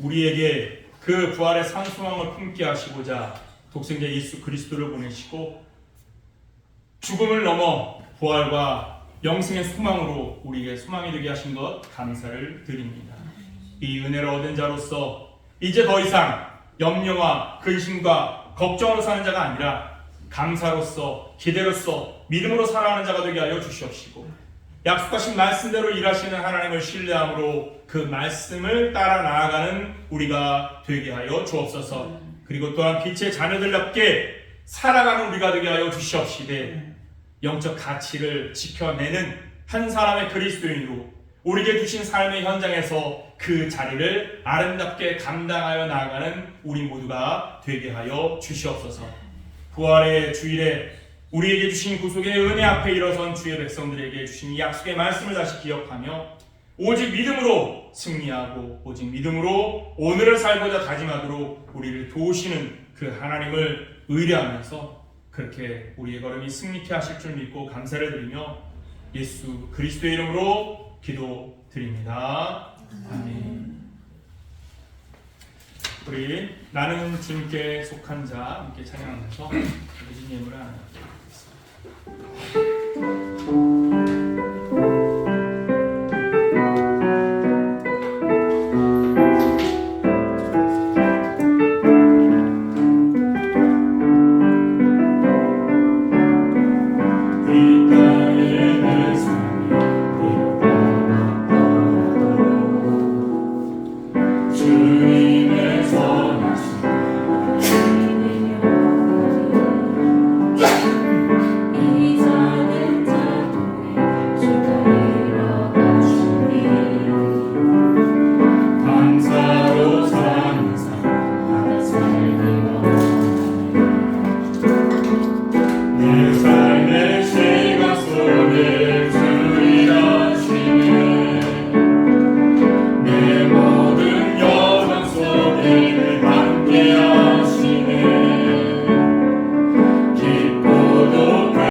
우리에게 그 부활의 산소망을 품게 하시고자 독생자 예수 그리스도를 보내시고 죽음을 넘어 부활과 영생의 소망으로 우리에게 소망이 되게 하신 것 감사를 드립니다. 이 은혜를 얻은 자로서 이제 더 이상 염려와 근심과 걱정으로 사는 자가 아니라 감사로서, 기대로서, 믿음으로 살아가는 자가 되게 하여 주시옵시고, 약속하신 말씀대로 일하시는 하나님을 신뢰함으로 그 말씀을 따라 나아가는 우리가 되게 하여 주옵소서. 그리고 또한 빛의 자녀들답게 살아가는 우리가 되게 하여 주시옵시되, 영적 가치를 지켜내는 한 사람의 그리스도인으로 우리에게 주신 삶의 현장에서 그 자리를 아름답게 감당하여 나아가는 우리 모두가 되게 하여 주시옵소서. 부활의 주일에 우리에게 주신 구속의 은혜 앞에 일어선 주의 백성들에게 주신 이 약속의 말씀을 다시 기억하며 오직 믿음으로 승리하고 오직 믿음으로 오늘을 살고자 다짐하도록 우리를 도우시는 그 하나님을 의뢰하면서 그렇게 우리의 걸음이 승리케 하실 줄 믿고 감사를 드리며 예수 그리스도의 이름으로 기도드립니다. 아멘. 우리 나는 주님께 속한 자 함께 찬양하면서 예수님 예물을 하나님.